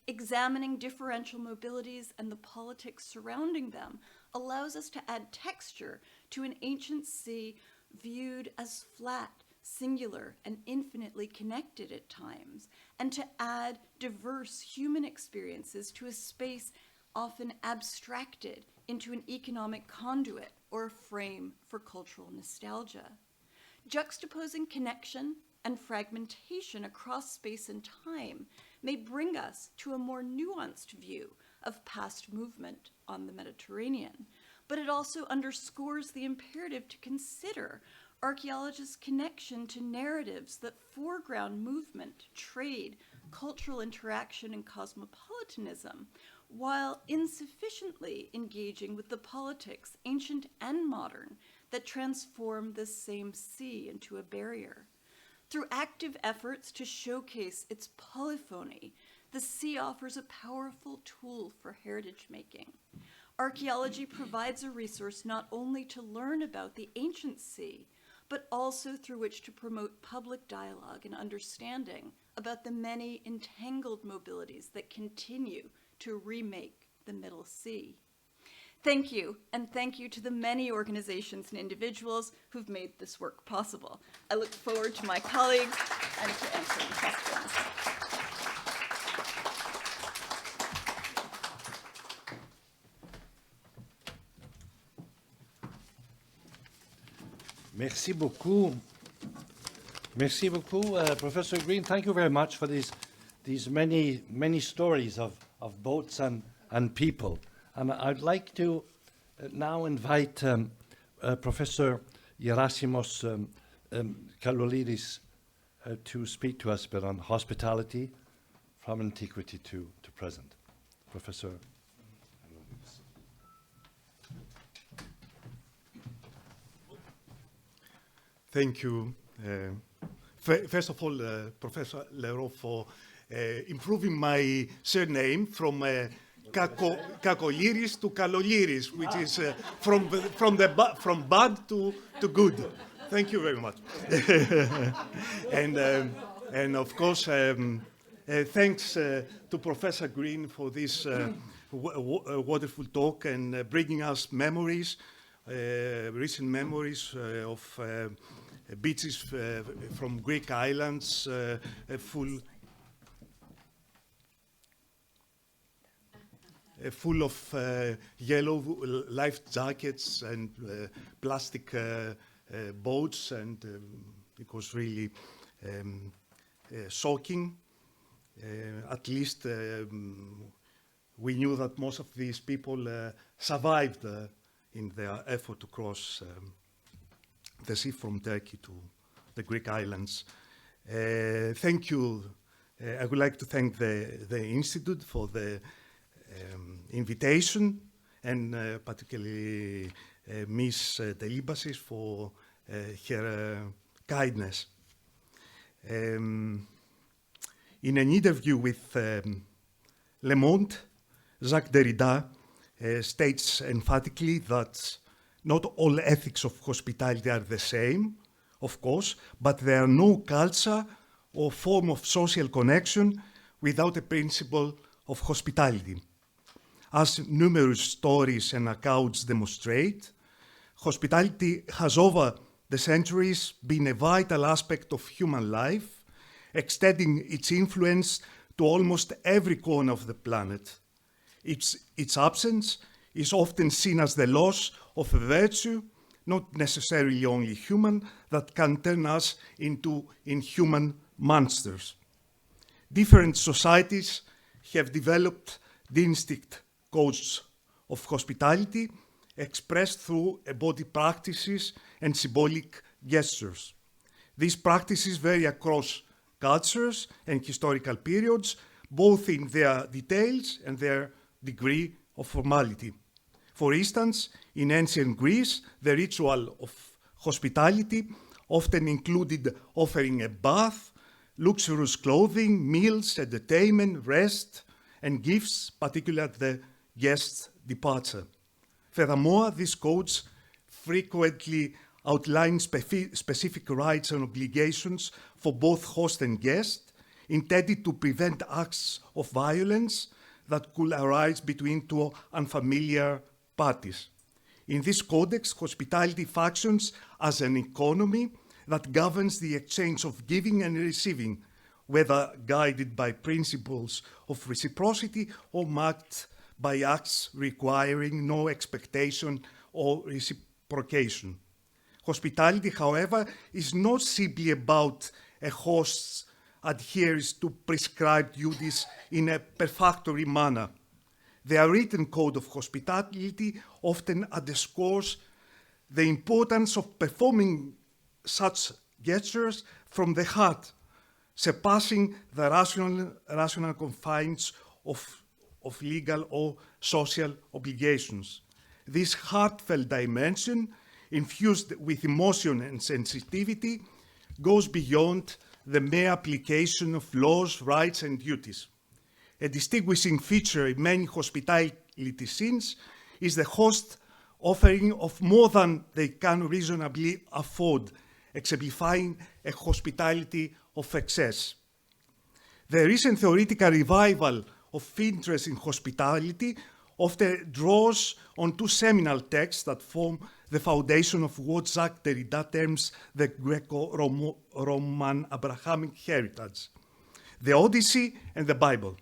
Examining differential mobilities and the politics surrounding them allows us to add texture to an ancient sea viewed as flat, singular, and infinitely connected at times, and to add diverse human experiences to a space often abstracted into an economic conduit or a frame for cultural nostalgia. Juxtaposing connection and fragmentation across space and time may bring us to a more nuanced view of past movement on the Mediterranean, but it also underscores the imperative to consider archaeologists' connection to narratives that foreground movement, trade, cultural interaction, and cosmopolitanism, while insufficiently engaging with the politics, ancient and modern, that transform this same sea into a barrier. Through active efforts to showcase its polyphony, the sea offers a powerful tool for heritage making. Archaeology provides a resource not only to learn about the ancient sea, but also through which to promote public dialogue and understanding about the many entangled mobilities that continue to remake the Middle Sea. Thank you, and thank you to the many organizations and individuals who've made this work possible. I look forward to my colleagues and to answering questions. Merci beaucoup. Merci beaucoup, Professor Greene. Thank you very much for these many stories of boats and people. And I'd like to now invite Professor Gerassimos Kakoliris to speak to us a bit on hospitality from antiquity to present. Professor. Thank you. First of all, Professor Leroux, for improving my surname from Kakoliris to Kakoliris, which is from bad to good. Thank you very much. and of course, thanks to Professor Greene for this wonderful talk and bringing us memories, recent memories of beaches from Greek islands, full of yellow life jackets and plastic boats, and it was really shocking. At least we knew that most of these people survived in their effort to cross the sea from Turkey to the Greek islands. Thank you. I would like to thank the Institute for the invitation, and particularly Ms. Delibasis for her kindness. In an interview with Le Monde, Jacques Derrida states emphatically that Not all ethics of hospitality are the same, of course, but there are no culture or form of social connection without a principle of hospitality. As numerous stories and accounts demonstrate, hospitality has over the centuries been a vital aspect of human life, extending its influence to almost every corner of the planet. Its absence is often seen as the loss of a virtue, not necessarily only human, that can turn us into inhuman monsters. Different societies have developed distinct codes of hospitality expressed through embodied practices and symbolic gestures. These practices vary across cultures and historical periods, both in their details and their degree of formality. For instance, in ancient Greece, the ritual of hospitality often included offering a bath, luxurious clothing, meals, entertainment, rest, and gifts, particularly at the guest's departure. Furthermore, these codes frequently outline specific rights and obligations for both host and guest, intended to prevent acts of violence that could arise between two unfamiliar parties. In this codex, hospitality functions as an economy that governs the exchange of giving and receiving, whether guided by principles of reciprocity or marked by acts requiring no expectation or reciprocation. Hospitality, however, is not simply about a host's adherence to prescribed duties in a perfunctory manner. The written code of hospitality often underscores the importance of performing such gestures from the heart, surpassing the rational confines of legal or social obligations. This heartfelt dimension, infused with emotion and sensitivity, goes beyond the mere application of laws, rights, and duties. A distinguishing feature in many hospitality scenes is the host offering of more than they can reasonably afford, exemplifying a hospitality of excess. The recent theoretical revival of interest in hospitality often draws on two seminal texts that form the foundation of what Jacques Derrida terms the Greco-Roman Abrahamic heritage, the Odyssey and the Bible.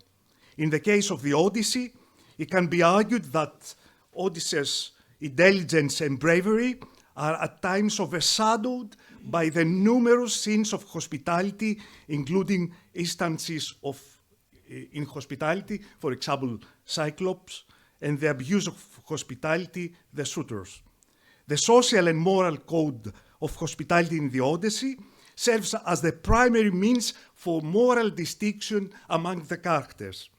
In the case of the Odyssey, it can be argued that Odysseus' intelligence and bravery are at times overshadowed by the numerous scenes of hospitality, including instances of inhospitality, for example, Cyclops, and the abuse of hospitality, the suitors. The social and moral code of hospitality in the Odyssey serves as the primary means for moral distinction among the characters.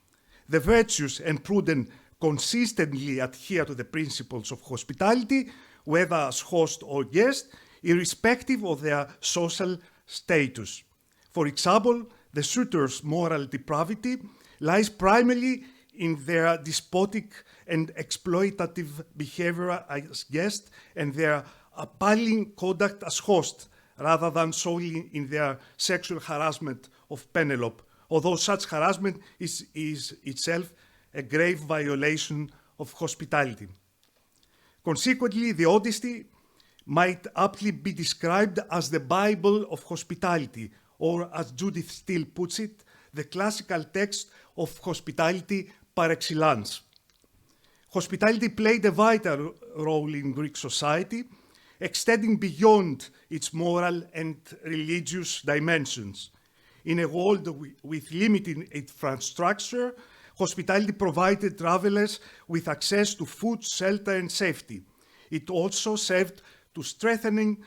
The virtuous and prudent consistently adhere to the principles of hospitality, whether as host or guest, irrespective of their social status. For example, the suitors' moral depravity lies primarily in their despotic and exploitative behavior as guests and their appalling conduct as hosts, rather than solely in their sexual harassment of Penelope, although such harassment is itself a grave violation of hospitality. Consequently, the Odyssey might aptly be described as the Bible of hospitality, or as Judith Steele puts it, the classical text of hospitality par excellence. Hospitality played a vital role in Greek society, extending beyond its moral and religious dimensions. In a world with limited infrastructure, hospitality provided travelers with access to food, shelter, and safety. It also served to strengthen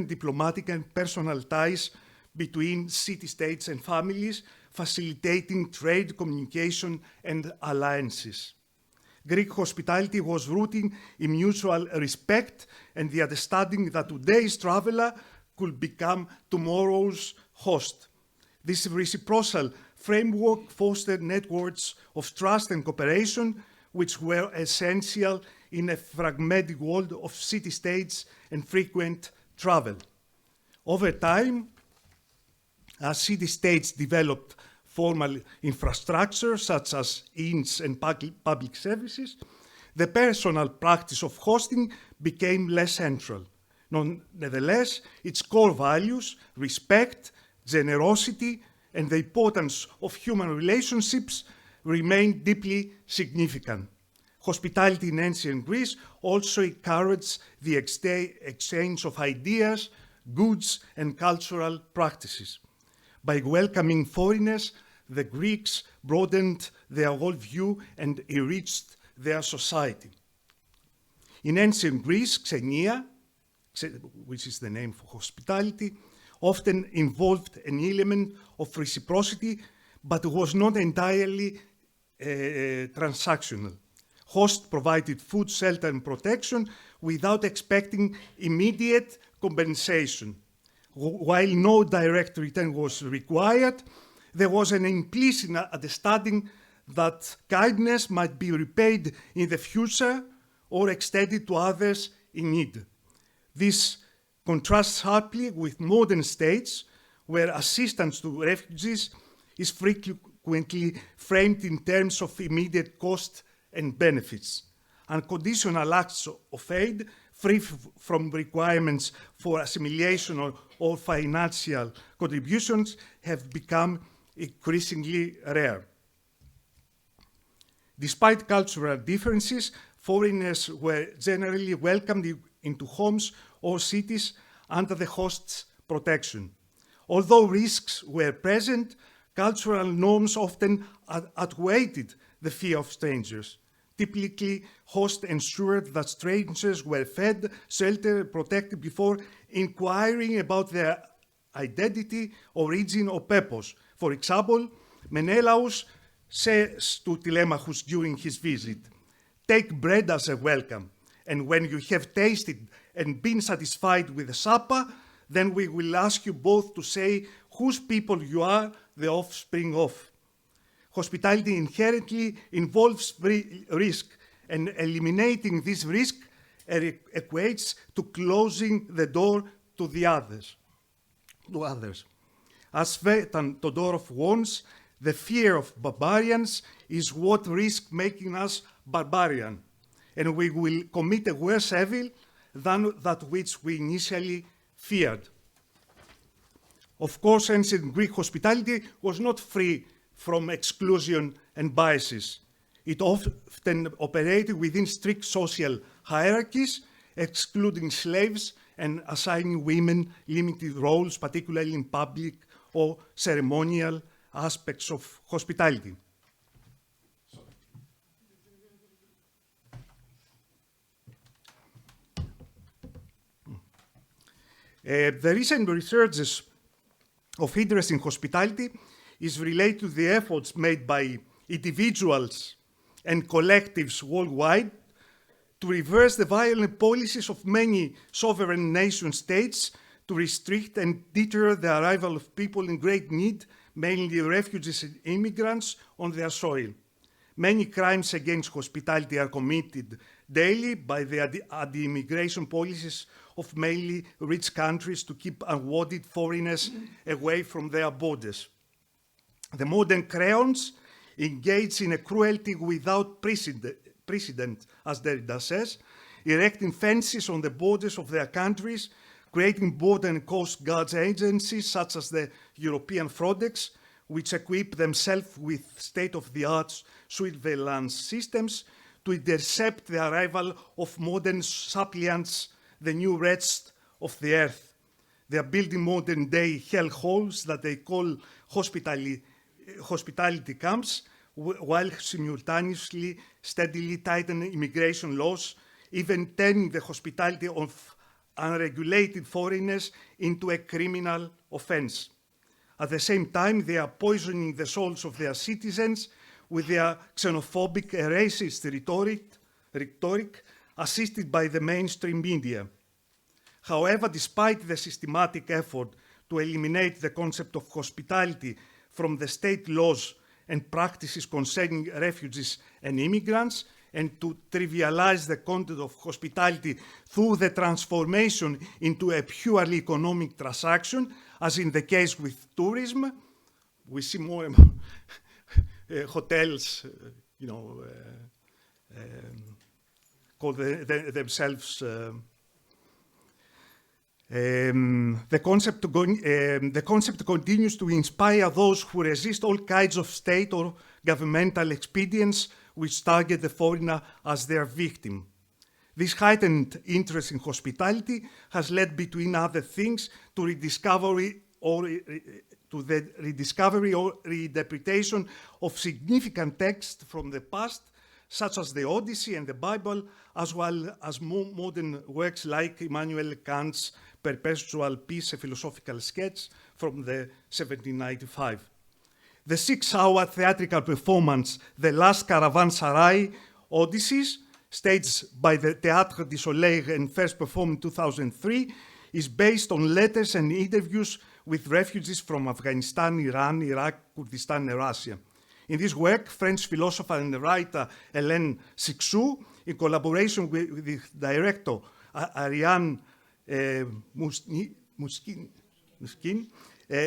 diplomatic and personal ties between city-states and families, facilitating trade, communication, and alliances. Greek hospitality was rooted in mutual respect and the understanding that today's traveler could become tomorrow's host. This reciprocal framework fostered networks of trust and cooperation, which were essential in a fragmented world of city-states and frequent travel. Over time, as city-states developed formal infrastructure, such as inns and public services, the personal practice of hosting became less central. Nonetheless, its core values, respect, generosity, and the importance of human relationships remained deeply significant. Hospitality in ancient Greece also encouraged the exchange of ideas, goods, and cultural practices. By welcoming foreigners, the Greeks broadened their worldview and enriched their society. In ancient Greece, xenia, which is the name for hospitality, often involved an element of reciprocity, but was not entirely transactional. Hosts provided food, shelter, and protection without expecting immediate compensation. While no direct return was required, there was an implicit understanding that kindness might be repaid in the future or extended to others in need. This contrasts sharply with modern states, where assistance to refugees is frequently framed in terms of immediate cost and benefits. Unconditional acts of aid, free from requirements for assimilation or financial contributions, have become increasingly rare. Despite cultural differences, foreigners were generally welcomed into homes or cities under the host's protection. Although risks were present, cultural norms often outweighed the fear of strangers. Typically, hosts ensured that strangers were fed, sheltered, protected before inquiring about their identity, origin, or purpose. For example, Menelaus says to Telemachus during his visit, "Take bread as a welcome, and when you have tasted and been satisfied with the supper, then we will ask you both to say whose people you are the offspring of." Hospitality inherently involves risk, and eliminating this risk equates to closing the door to others. As Svetan Todorov warns, the fear of barbarians is what risks making us barbarian, and we will commit a worse evil than that which we initially feared. Of course, ancient Greek hospitality was not free from exclusion and biases. It often operated within strict social hierarchies, excluding slaves and assigning women limited roles, particularly in public or ceremonial aspects of hospitality. The recent resurgence of interest in hospitality is related to the efforts made by individuals and collectives worldwide to reverse the violent policies of many sovereign nation states to restrict and deter the arrival of people in great need, mainly refugees and immigrants, on their soil. Many crimes against hospitality are committed daily by the anti-immigration policies of mainly rich countries to keep unwanted foreigners away from their borders. The modern creons engage in a cruelty without precedent, as Derrida says, erecting fences on the borders of their countries, creating border and coast guards agencies such as the European Frontex, which equip themselves with state-of-the-art surveillance systems to intercept the arrival of modern suppliants, the new rest of the earth. They are building modern-day hellholes that they call hospitality camps, while simultaneously steadily tightening immigration laws, even turning the hospitality of unregulated foreigners into a criminal offense. At the same time, they are poisoning the souls of their citizens with their xenophobic, racist rhetoric, assisted by the mainstream media. However, despite the systematic effort to eliminate the concept of hospitality from the state laws and practices concerning refugees and immigrants, and to trivialize the content of hospitality through the transformation into a purely economic transaction, as in the case with tourism. We see more and more hotels, call themselves. The concept continues to inspire those who resist all kinds of state or governmental expedients which target the foreigner as their victim. This heightened interest in hospitality has led, between other things, to the rediscovery or reinterpretation of significant texts from the past, such as the Odyssey and the Bible, as well as more modern works like Immanuel Kant's Perpetual Peace, a philosophical sketch from the 1795. The 6-hour theatrical performance, The Last Caravanserai Odysseys, staged by the Théâtre du Soleil and first performed in 2003, is based on letters and interviews with refugees from Afghanistan, Iran, Iraq, Kurdistan, and Russia. In this work, French philosopher and writer Hélène Cixous, in collaboration with the director Ariane Mouskin,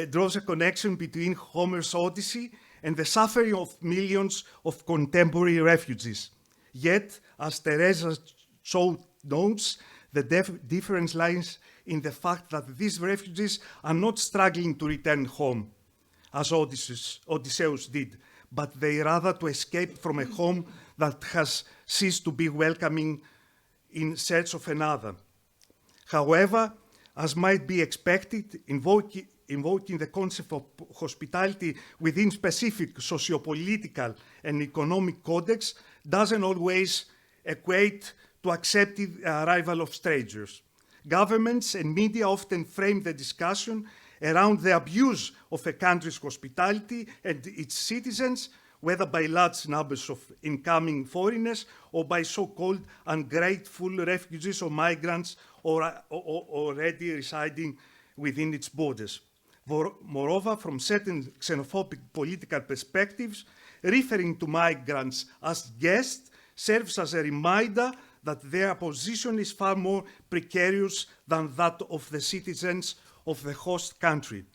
draws a connection between Homer's Odyssey and the suffering of millions of contemporary refugees. Yet, as Teresa Chow notes, the difference lies in the fact that these refugees are not struggling to return home, as Odysseus did, but they rather to escape from a home that has ceased to be welcoming in search of another. However, as might be expected, invoking the concept of hospitality within specific socio-political and economic contexts doesn't always equate to accepting the arrival of strangers. Governments and media often frame the discussion around the abuse of a country's hospitality and its citizens, whether by large numbers of incoming foreigners or by so-called ungrateful refugees or migrants already residing within its borders. Moreover, from certain xenophobic political perspectives, referring to migrants as guests serves as a reminder that their position is far more precarious than that of the citizens of the host country.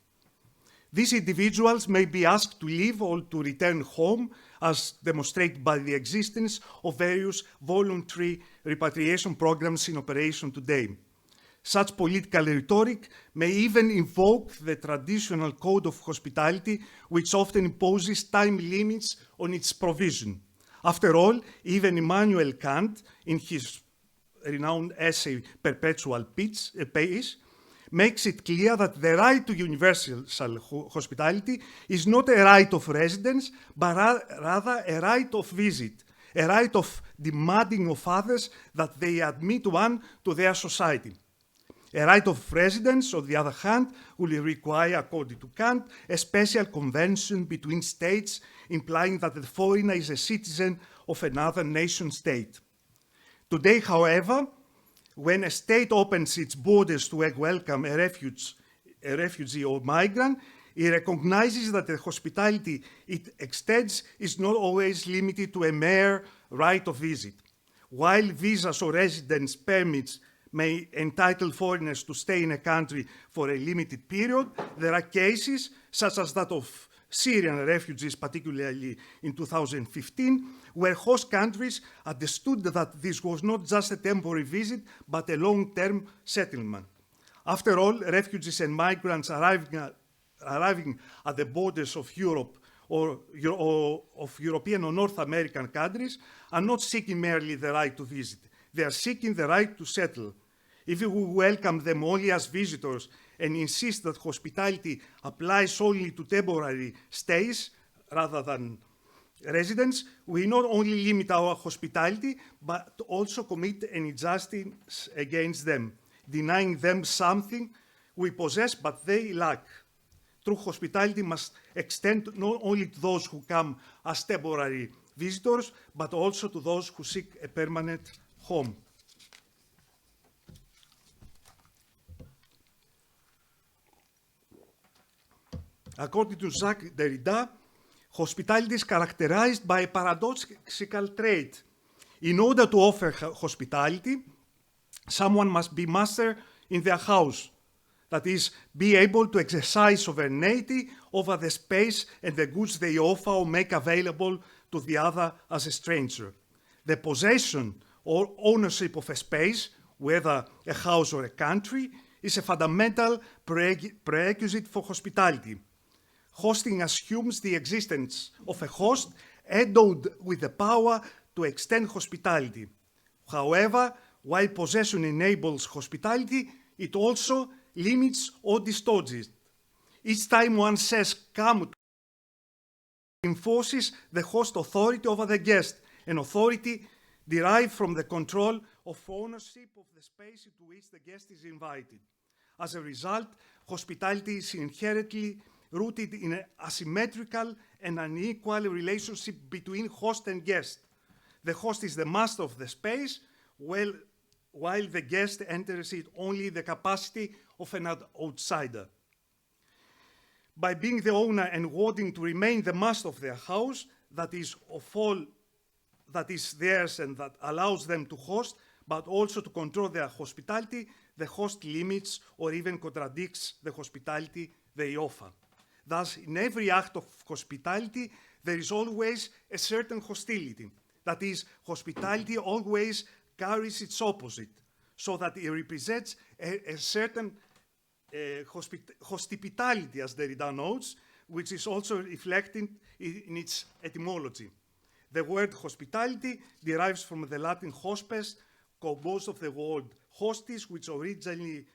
These individuals may be asked to leave or to return home, as demonstrated by the existence of various voluntary repatriation programs in operation today. Such political rhetoric may even invoke the traditional code of hospitality, which often imposes time limits on its provision. After all, even Immanuel Kant, in his renowned essay Perpetual Peace, makes it clear that the right to universal hospitality is not a right of residence, but rather a right of visit, a right of demanding of others that they admit one to their society. A right of residence, on the other hand, will require, according to Kant, a special convention between states, implying that the foreigner is a citizen of another nation state. Today, however, when a state opens its borders to welcome a refugee or migrant, it recognizes that the hospitality it extends is not always limited to a mere right of visit. While visas or residence permits may entitle foreigners to stay in a country for a limited period, there are cases, such as that of Syrian refugees, particularly in 2015, where host countries understood that this was not just a temporary visit, but a long-term settlement. After all, refugees and migrants arriving at the borders of Europe or of European or North American countries are not seeking merely the right to visit. They are seeking the right to settle. If we welcome them only as visitors and insist that hospitality applies only to temporary stays rather than residents, we not only limit our hospitality, but also commit an injustice against them, denying them something we possess but they lack. True hospitality must extend not only to those who come as temporary visitors, but also to those who seek a permanent home. According to Jacques Derrida, hospitality is characterized by a paradoxical trait. In order to offer hospitality, someone must be master in their house. That is, be able to exercise sovereignty over the space and the goods they offer or make available to the other as a stranger. The possession or ownership of a space, whether a house or a country, is a fundamental prerequisite for hospitality. Hosting assumes the existence of a host endowed with the power to extend hospitality. However, while possession enables hospitality, it also limits or distorts it. Each time one says come, it enforces the host authority over the guest, an authority derived from the control of ownership of the space into which the guest is invited. As a result, hospitality is inherently rooted in an asymmetrical and unequal relationship between host and guest. The host is the master of the space, while the guest enters it only the capacity of an outsider. By being the owner and wanting to remain the master of their house, that is of all that is theirs and that allows them to host, but also to control their hospitality, the host limits or even contradicts the hospitality they offer. Thus, in every act of hospitality, there is always a certain hostility. That is, hospitality always carries its opposite, so that it represents a certain hospitality, as Derrida notes, which is also reflected in its etymology. The word hospitality derives from the Latin hospes, composed of the word hostis, which originally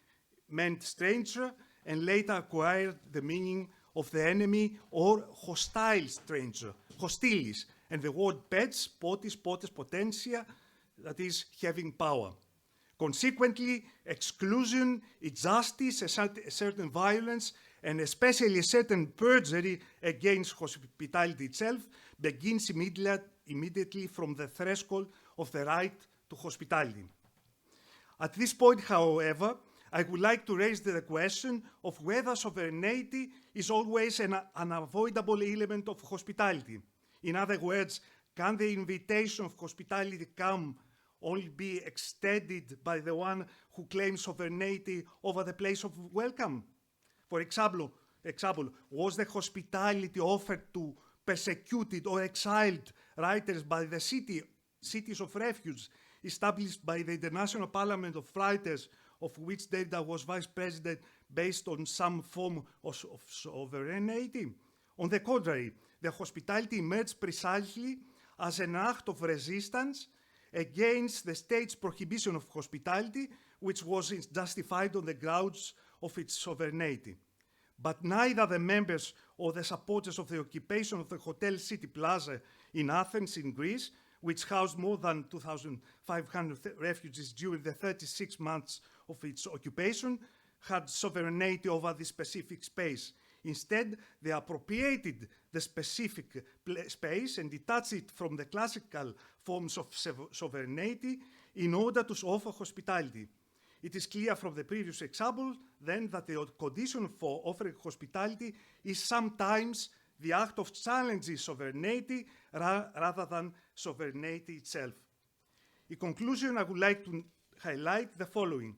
meant stranger, and later acquired the meaning of the enemy or hostile stranger, hostilis, and the word pets, potis, potes, potentia, that is, having power. Consequently, exclusion, injustice, a certain violence, and especially a certain perjury against hospitality itself begins immediately from the threshold of the right to hospitality. At this point, however, I would like to raise the question of whether sovereignty is always an unavoidable element of hospitality. In other words, can the invitation of hospitality come only be extended by the one who claims sovereignty over the place of welcome? For example, was the hospitality offered to persecuted or exiled writers by the cities of refuge established by the International Parliament of Writers, of which Derrida was vice president, based on some form of sovereignty? On the contrary, the hospitality emerged precisely as an act of resistance against the state's prohibition of hospitality, which was justified on the grounds of its sovereignty. But neither the members or the supporters of the occupation of the Hotel City Plaza in Athens, in Greece, which housed more than 2,500 refugees during the 36 months of its occupation, had sovereignty over this specific space. Instead, they appropriated the specific space and detached it from the classical forms of sovereignty in order to offer hospitality. It is clear from the previous example, then, that the condition for offering hospitality is sometimes the act of challenging sovereignty rather than sovereignty itself. In conclusion, I would like to highlight the following.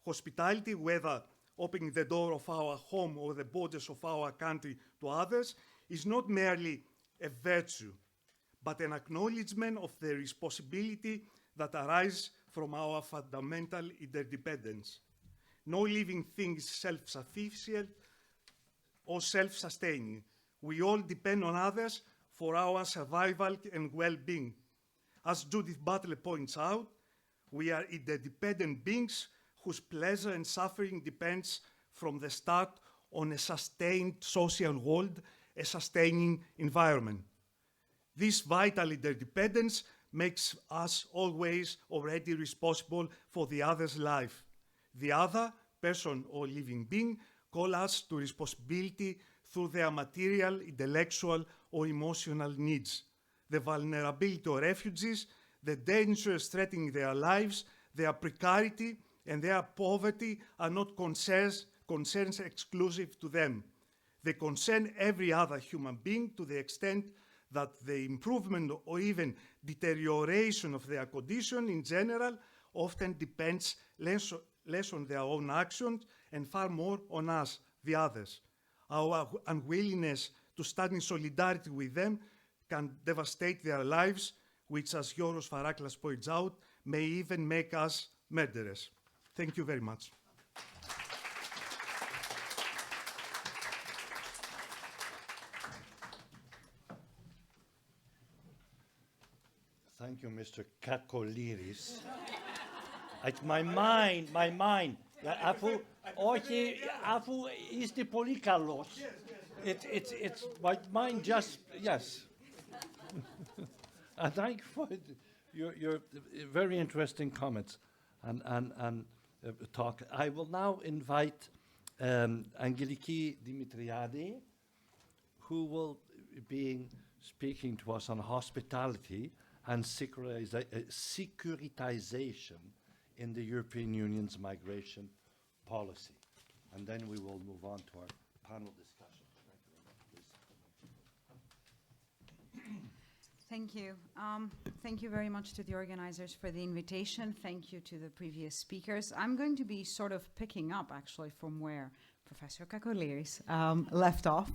Hospitality, whether opening the door of our home or the borders of our country to others, is not merely a virtue, but an acknowledgement of the responsibility that arises from our fundamental interdependence. No living thing is self-sufficient or self-sustaining. We all depend on others for our survival and well-being. As Judith Butler points out, we are interdependent beings whose pleasure and suffering depends from the start on a sustained social world, a sustaining environment. This vital interdependence makes us always already responsible for the other's life. The other, person or living being, call us to responsibility through their material, intellectual, or emotional needs. The vulnerability of refugees, the dangers threatening their lives, their precarity, and their poverty are not concerns exclusive to them. They concern every other human being to the extent that the improvement or even deterioration of their condition in general often depends less on their own actions and far more on us, the others. Our unwillingness to stand in solidarity with them can devastate their lives, which, as Yoros Faraklas points out, may even make us murderers. Thank you very much. Thank you, Mr. Kakoliris. My mind. Όχι, αφού είστε πολύ καλός. It's my mind just, yes. And thank you for your very interesting comments and talk. I will now invite Angeliki Dimitriadi, who will be speaking to us on hospitality and securitization in the European Union's migration policy. And then we will move on to our panel discussion. Thank you. Thank you very much to the organizers for the invitation. Thank you to the previous speakers. I'm going to be sort of picking up, actually, from where Professor Kakoliris left off.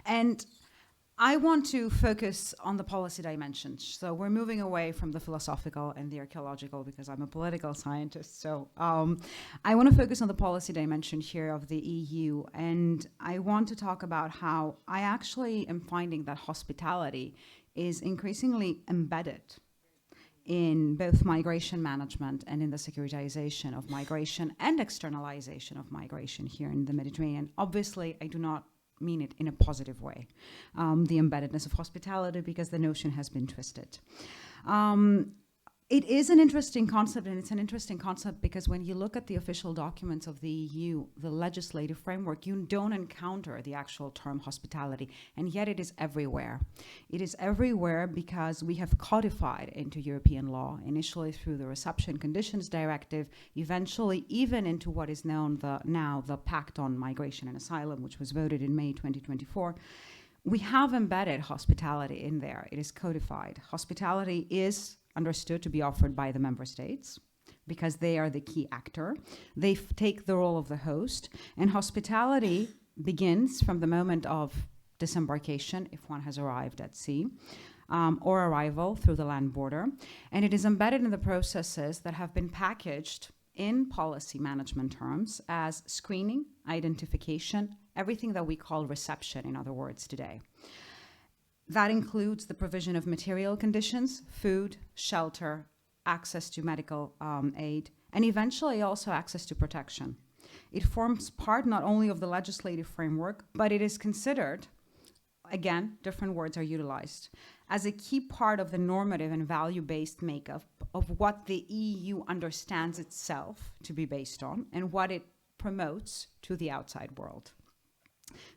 And I want to focus on the policy dimensions. So we're moving away from the philosophical and the archaeological because I'm a political scientist. So I want to focus on the policy dimension here of the EU. And I want to talk about how I actually am finding that hospitality is increasingly embedded in both migration management and in the securitization of migration and externalization of migration here in the Mediterranean. Obviously, I do not mean it in a positive way, the embeddedness of hospitality, because the notion has been twisted. It is an interesting concept, and it's an interesting concept because when you look at the official documents of the EU, the legislative framework, you don't encounter the actual term hospitality, and yet it is everywhere. It is everywhere because we have codified into European law, initially through the Reception Conditions Directive, eventually even into what is known now the Pact on Migration and Asylum, which was voted in May 2024. We have embedded hospitality in there. It is codified. Hospitality is understood to be offered by the member states because they are the key actor. They take the role of the host, and hospitality begins from the moment of disembarkation, if one has arrived at sea, or arrival through the land border, and it is embedded in the processes that have been packaged in policy management terms as screening, identification, everything that we call reception, in other words, today. That includes the provision of material conditions, food, shelter, access to medical aid, and eventually also access to protection. It forms part not only of the legislative framework, but it is considered, again, different words are utilized, as a key part of the normative and value-based makeup of what the EU understands itself to be based on and what it promotes to the outside world.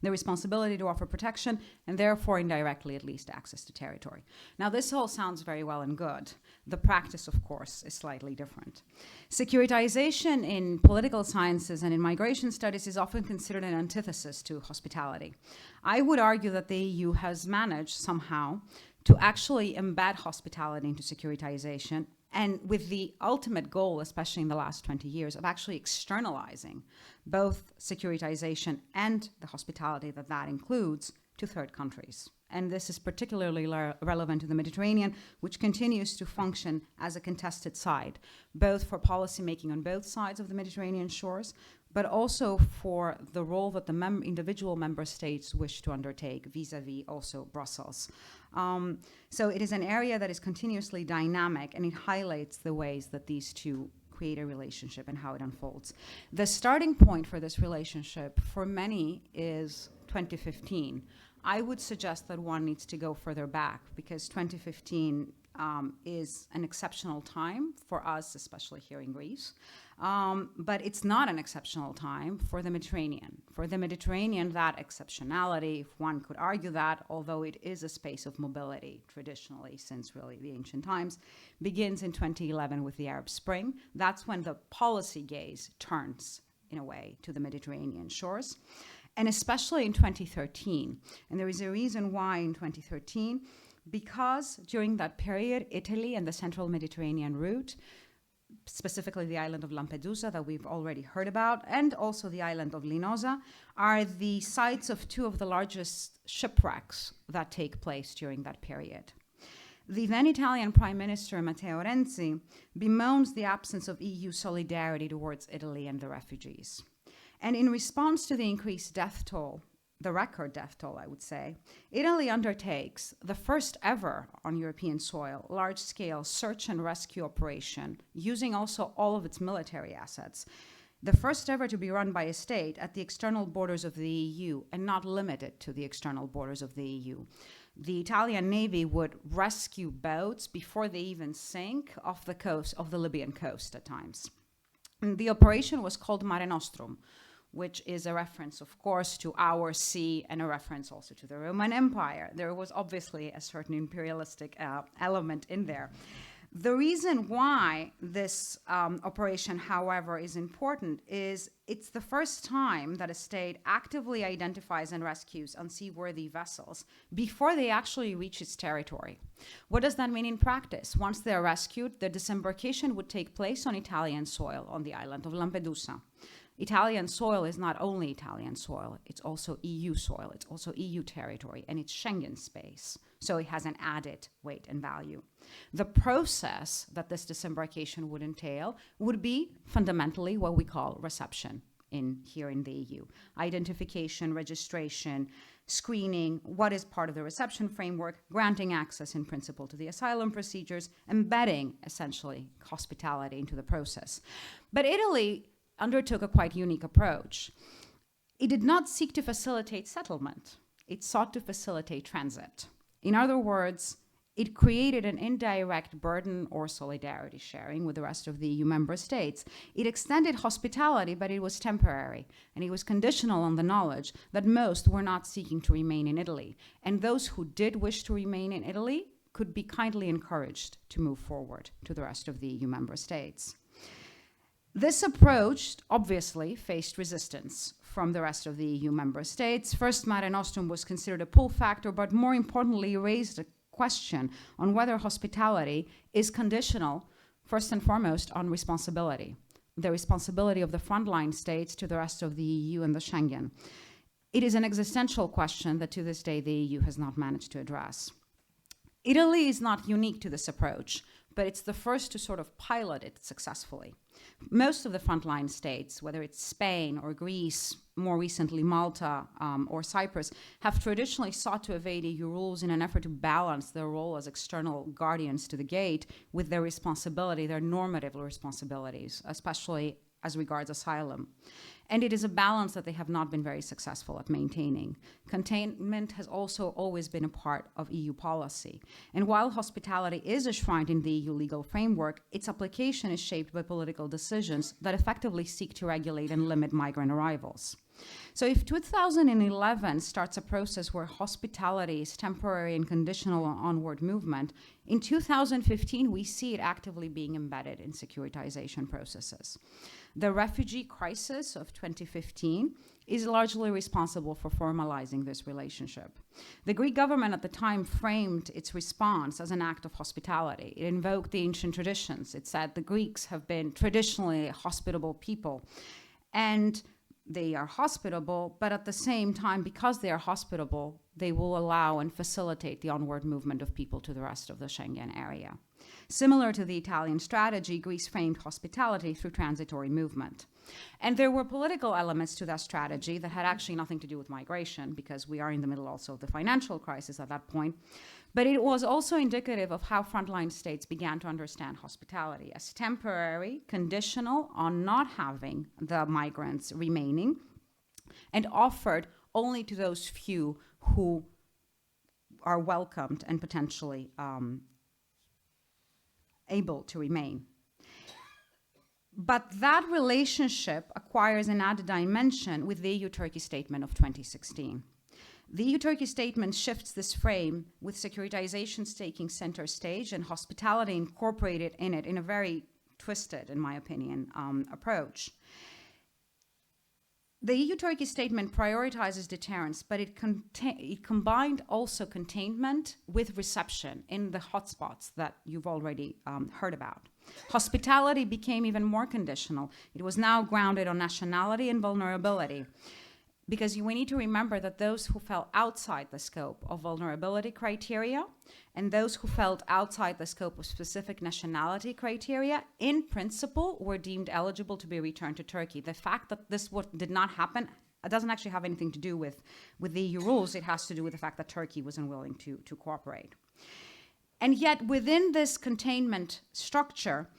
The responsibility to offer protection, and therefore indirectly at least access to territory. Now this all sounds very well and good. The practice, of course, is slightly different. Securitization in political sciences and in migration studies is often considered an antithesis to hospitality. I would argue that the EU has managed somehow to actually embed hospitality into securitization, and with the ultimate goal, especially in the last 20 years, of actually externalizing both securitization and the hospitality that includes to third countries. And this is particularly relevant to the Mediterranean, which continues to function as a contested site, both for policymaking on both sides of the Mediterranean shores, but also for the role that the individual member states wish to undertake vis-a-vis also Brussels. So it is an area that is continuously dynamic, and it highlights the ways that these two create a relationship and how it unfolds. The starting point for this relationship for many is 2015. I would suggest that one needs to go further back because 2015 is an exceptional time for us, especially here in Greece. But it's not an exceptional time for the Mediterranean. For the Mediterranean, that exceptionality, if one could argue that, although it is a space of mobility traditionally since really the ancient times, begins in 2011 with the Arab Spring. That's when the policy gaze turns in a way, to the Mediterranean shores. and especially in 2013. And there is a reason why in 2013, because during that period, Italy and the central Mediterranean route, specifically the island of Lampedusa that we've already heard about, and also the island of Linosa, are the sites of two of the largest shipwrecks that take place during that period. The then Italian Prime Minister, Matteo Renzi, bemoans the absence of EU solidarity towards Italy and the refugees. And in response to the increased death toll, the record death toll, I would say, Italy undertakes the first ever on European soil large-scale search and rescue operation, using also all of its military assets. The first ever to be run by a state at the external borders of the EU and not limited to the external borders of the EU. The Italian Navy would rescue boats before they even sink off the coast of the Libyan coast at times. And the operation was called Mare Nostrum, which is a reference, of course, to our sea and a reference also to the Roman Empire. There was obviously a certain imperialistic element in there. The reason why this operation, however, is important is it's the first time that a state actively identifies and rescues unseaworthy vessels before they actually reach its territory. What does that mean in practice? Once they're rescued, the disembarkation would take place on Italian soil on the island of Lampedusa. Italian soil is not only Italian soil, it's also EU soil, it's also EU territory, and it's Schengen space. So it has an added weight and value. The process that this disembarkation would entail would be fundamentally what we call reception here in the EU. Identification, registration, screening, what is part of the reception framework, granting access in principle to the asylum procedures, embedding, essentially, hospitality into the process. But Italy undertook a quite unique approach. It did not seek to facilitate settlement. It sought to facilitate transit. In other words, it created an indirect burden or solidarity sharing with the rest of the EU member states. It extended hospitality, but it was temporary, and it was conditional on the knowledge that most were not seeking to remain in Italy, and those who did wish to remain in Italy could be kindly encouraged to move forward to the rest of the EU member states. This approach obviously faced resistance from the rest of the EU member states. First, Mare Nostrum was considered a pull factor, but more importantly, raised a question on whether hospitality is conditional, first and foremost, on responsibility, the responsibility of the frontline states to the rest of the EU and the Schengen. It is an existential question that to this day the EU has not managed to address. Italy is not unique to this approach, but it's the first to sort of pilot it successfully. Most of the frontline states, whether it's Spain or Greece, more recently Malta or Cyprus, have traditionally sought to evade EU rules in an effort to balance their role as external guardians to the gate with their responsibility, their normative responsibilities, especially as regards asylum. And it is a balance that they have not been very successful at maintaining. Containment has also always been a part of EU policy. And while hospitality is enshrined in the EU legal framework, its application is shaped by political decisions that effectively seek to regulate and limit migrant arrivals. So if 2011 starts a process where hospitality is temporary and conditional on onward movement, in 2015 we see it actively being embedded in securitization processes. The refugee crisis of 2015 is largely responsible for formalizing this relationship. The Greek government at the time framed its response as an act of hospitality. It invoked the ancient traditions. It said the Greeks have been traditionally a hospitable people, and they are hospitable, but at the same time, because they are hospitable, they will allow and facilitate the onward movement of people to the rest of the Schengen area. Similar to the Italian strategy, Greece framed hospitality through transitory movement. And there were political elements to that strategy that had actually nothing to do with migration, because we are in the middle also of the financial crisis at that point. But it was also indicative of how frontline states began to understand hospitality as temporary, conditional on not having the migrants remaining, and offered only to those few who are welcomed and potentially able to remain. But that relationship acquires an added dimension with the EU-Turkey statement of 2016. The EU-Turkey statement shifts this frame with securitizations taking center stage and hospitality incorporated in it in a very twisted, in my opinion, approach. The EU-Turkey statement prioritizes deterrence, but it combined also containment with reception in the hotspots that you've already heard about. Hospitality became even more conditional. It was now grounded on nationality and vulnerability, because we need to remember that those who fell outside the scope of vulnerability criteria and those who fell outside the scope of specific nationality criteria, in principle, were deemed eligible to be returned to Turkey. The fact that this did not happen doesn't actually have anything to do with the EU rules. It has to do with the fact that Turkey was unwilling to cooperate. And yet, within this containment structure,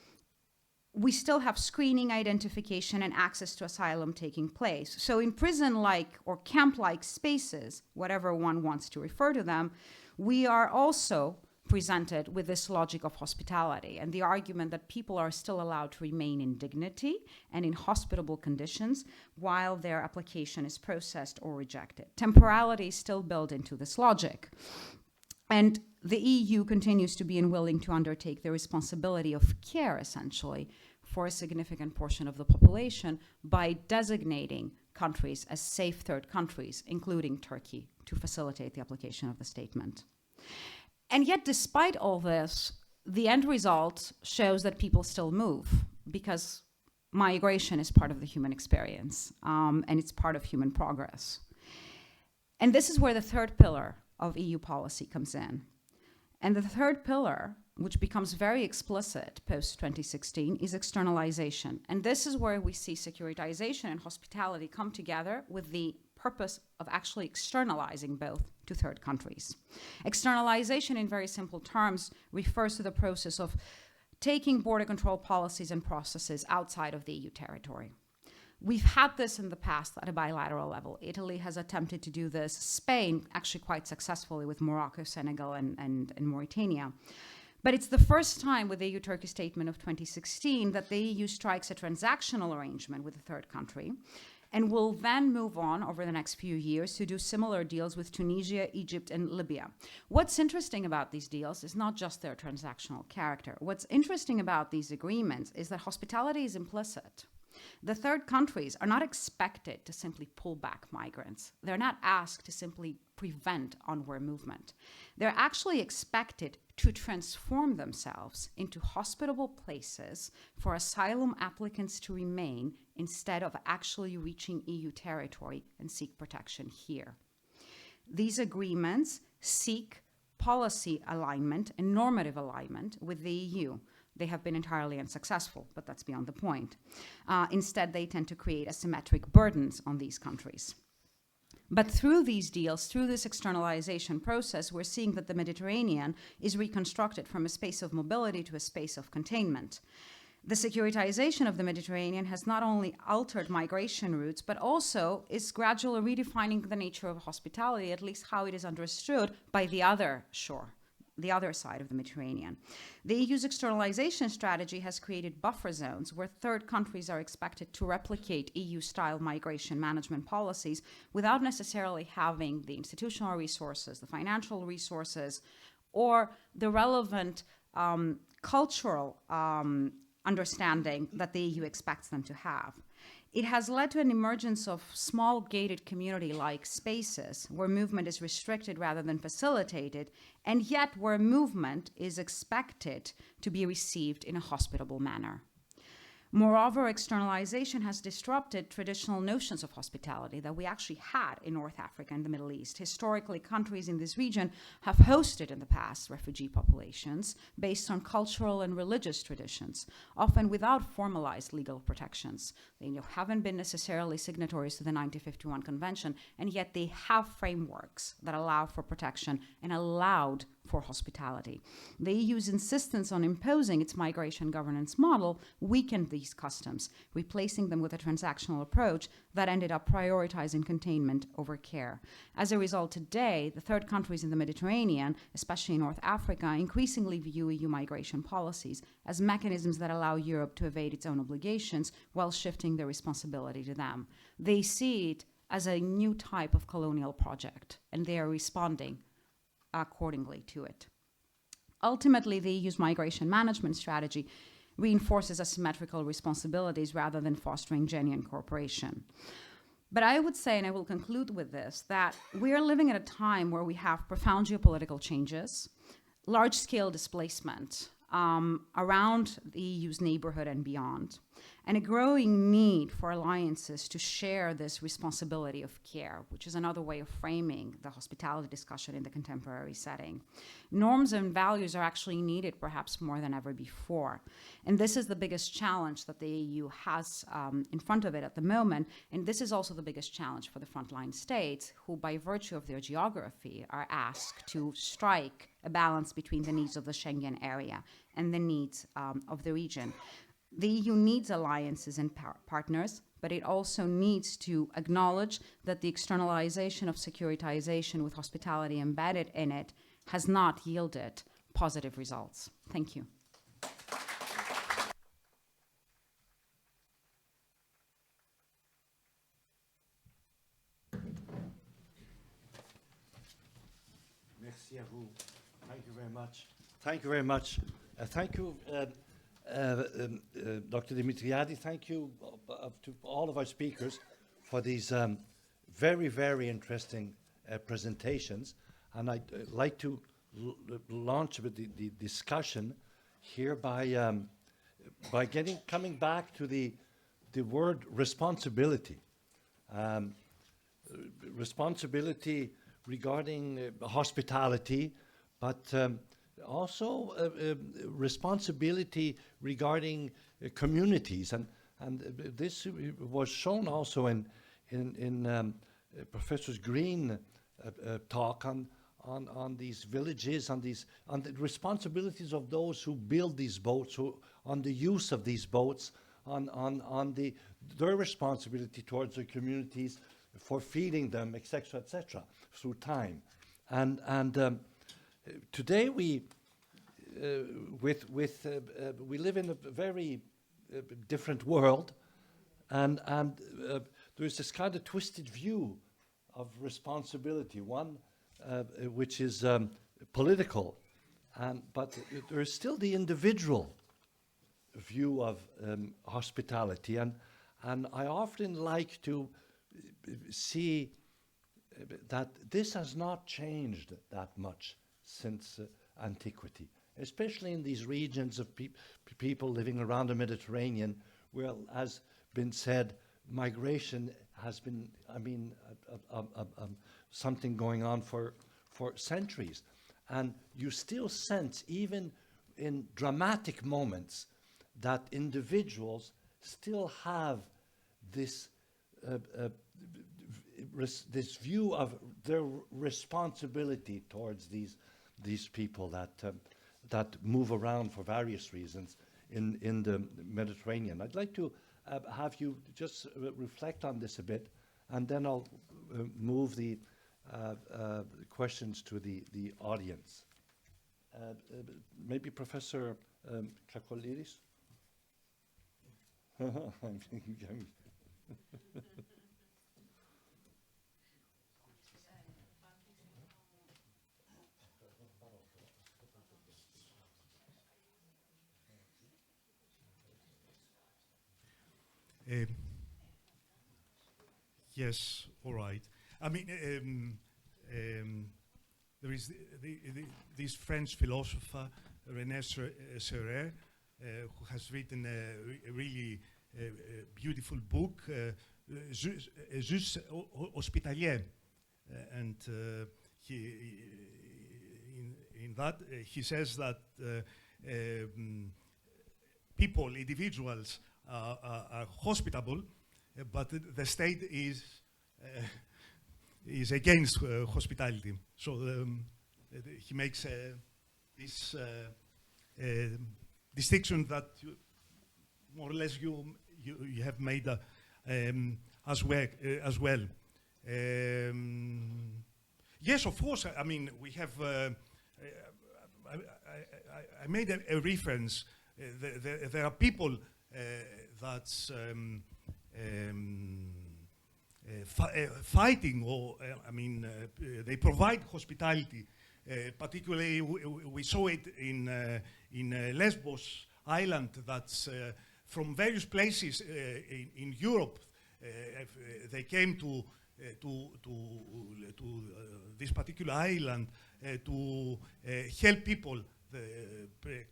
we still have screening, identification, and access to asylum taking place. So in prison-like or camp-like spaces, whatever one wants to refer to them, we are also presented with this logic of hospitality and the argument that people are still allowed to remain in dignity and in hospitable conditions while their application is processed or rejected. Temporality is still built into this logic. And the EU continues to be unwilling to undertake the responsibility of care, essentially, for a significant portion of the population by designating countries as safe third countries, including Turkey, to facilitate the application of the statement. And yet, despite all this, the end result shows that people still move, because migration is part of the human experience, and it's part of human progress. And this is where the third pillar of EU policy comes in. And the third pillar, which becomes very explicit post-2016, is externalization. And this is where we see securitization and hospitality come together with the purpose of actually externalizing both to third countries. Externalization, in very simple terms, refers to the process of taking border control policies and processes outside of the EU territory. We've had this in the past at a bilateral level. Italy has attempted to do this. Spain, actually quite successfully, with Morocco, Senegal, and Mauritania. But it's the first time with the EU-Turkey statement of 2016 that the EU strikes a transactional arrangement with a third country, and will then move on over the next few years to do similar deals with Tunisia, Egypt, and Libya. What's interesting about these deals is not just their transactional character. What's interesting about these agreements is that hospitality is implicit. The third countries are not expected to simply pull back migrants. They're not asked to simply prevent onward movement. They're actually expected to transform themselves into hospitable places for asylum applicants to remain instead of actually reaching EU territory and seek protection here. These agreements seek policy alignment and normative alignment with the EU. They have been entirely unsuccessful, but that's beyond the point. Instead, they tend to create asymmetric burdens on these countries. But through these deals, through this externalization process, we're seeing that the Mediterranean is reconstructed from a space of mobility to a space of containment. The securitization of the Mediterranean has not only altered migration routes, but also is gradually redefining the nature of hospitality, at least how it is understood by the other shore, the other side of the Mediterranean. The EU's externalization strategy has created buffer zones where third countries are expected to replicate EU-style migration management policies without necessarily having the institutional resources, the financial resources, or the relevant cultural understanding that the EU expects them to have. It has led to an emergence of small gated community-like spaces where movement is restricted rather than facilitated, and yet where movement is expected to be received in a hospitable manner. Moreover, externalization has disrupted traditional notions of hospitality that we actually had in North Africa and the Middle East. Historically, countries in this region have hosted in the past refugee populations based on cultural and religious traditions, often without formalized legal protections. They haven't been necessarily signatories to the 1951 Convention, and yet they have frameworks that allow for protection and allowed for hospitality. The EU's insistence on imposing its migration governance model weakened these customs, replacing them with a transactional approach that ended up prioritizing containment over care. As a result, today, the third countries in the Mediterranean, especially North Africa, increasingly view EU migration policies as mechanisms that allow Europe to evade its own obligations while shifting their responsibility to them. They see it as a new type of colonial project, and they are responding accordingly to it. Ultimately, the EU's migration management strategy reinforces asymmetrical responsibilities rather than fostering genuine cooperation. But I would say, and I will conclude with this, that we are living at a time where we have profound geopolitical changes, large-scale displacement around the EU's neighborhood and beyond, and a growing need for alliances to share this responsibility of care, which is another way of framing the hospitality discussion in the contemporary setting. Norms and values are actually needed perhaps more than ever before. And this is the biggest challenge that the EU has in front of it at the moment. And this is also the biggest challenge for the frontline states, who by virtue of their geography are asked to strike a balance between the needs of the Schengen area and the needs of the region. The EU needs alliances and partners, but it also needs to acknowledge that the externalization of securitization with hospitality embedded in it has not yielded positive results. Thank you. Merci à vous. Thank you very much. Thank you very much. Thank you, Dr. Dimitriadi. Thank you to all of our speakers for these very, very interesting presentations. And I'd like to launch the discussion here by coming back to the word responsibility. Responsibility regarding hospitality, but also responsibility regarding communities, and this was shown also in Professor Greene talk on these villages, on the responsibilities of those who build these boats, on the use of these boats, on their responsibility towards the communities for feeding them, etc., through time, and today we live in a very different world, and there's this kind of twisted view of responsibility, one which is political, but there is still the individual view of hospitality, and I often like to see that this has not changed that much since antiquity, especially in these regions of people living around the Mediterranean, where, as been said, migration has been, something going on for centuries. And you still sense, even in dramatic moments, that individuals still have this this view of their responsibility towards these people that move around for various reasons in the Mediterranean. I'd like to have you just reflect on this a bit, and then I'll move the questions to the audience. Maybe Professor Kakoliris? Yes, all right. I mean, there is this French philosopher, René Serre, who has written a really beautiful book, Jus Hospitalier. And in that, he says that people, individuals, are hospitable, but the state is against hospitality. So he makes this distinction that more or less you have made as well. Yes, of course. I mean, we have. I made a reference. There are people that's fighting, or they provide hospitality. Particularly, we saw it in Lesbos Island. That's from various places in Europe. they came to this particular island to help people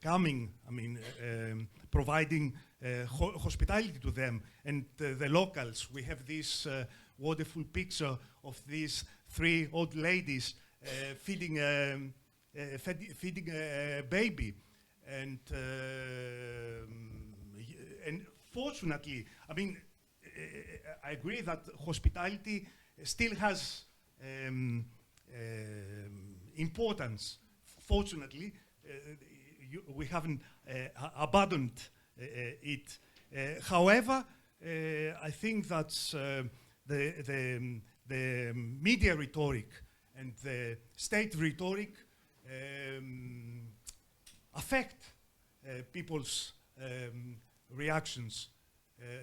coming, providing hospitality to them, and the locals. We have this wonderful picture of these 3 old ladies feeding a baby, and fortunately, I agree that hospitality still has importance. Fortunately, we haven't abandoned it. However, I think that the media rhetoric and the state rhetoric affect people's reactions,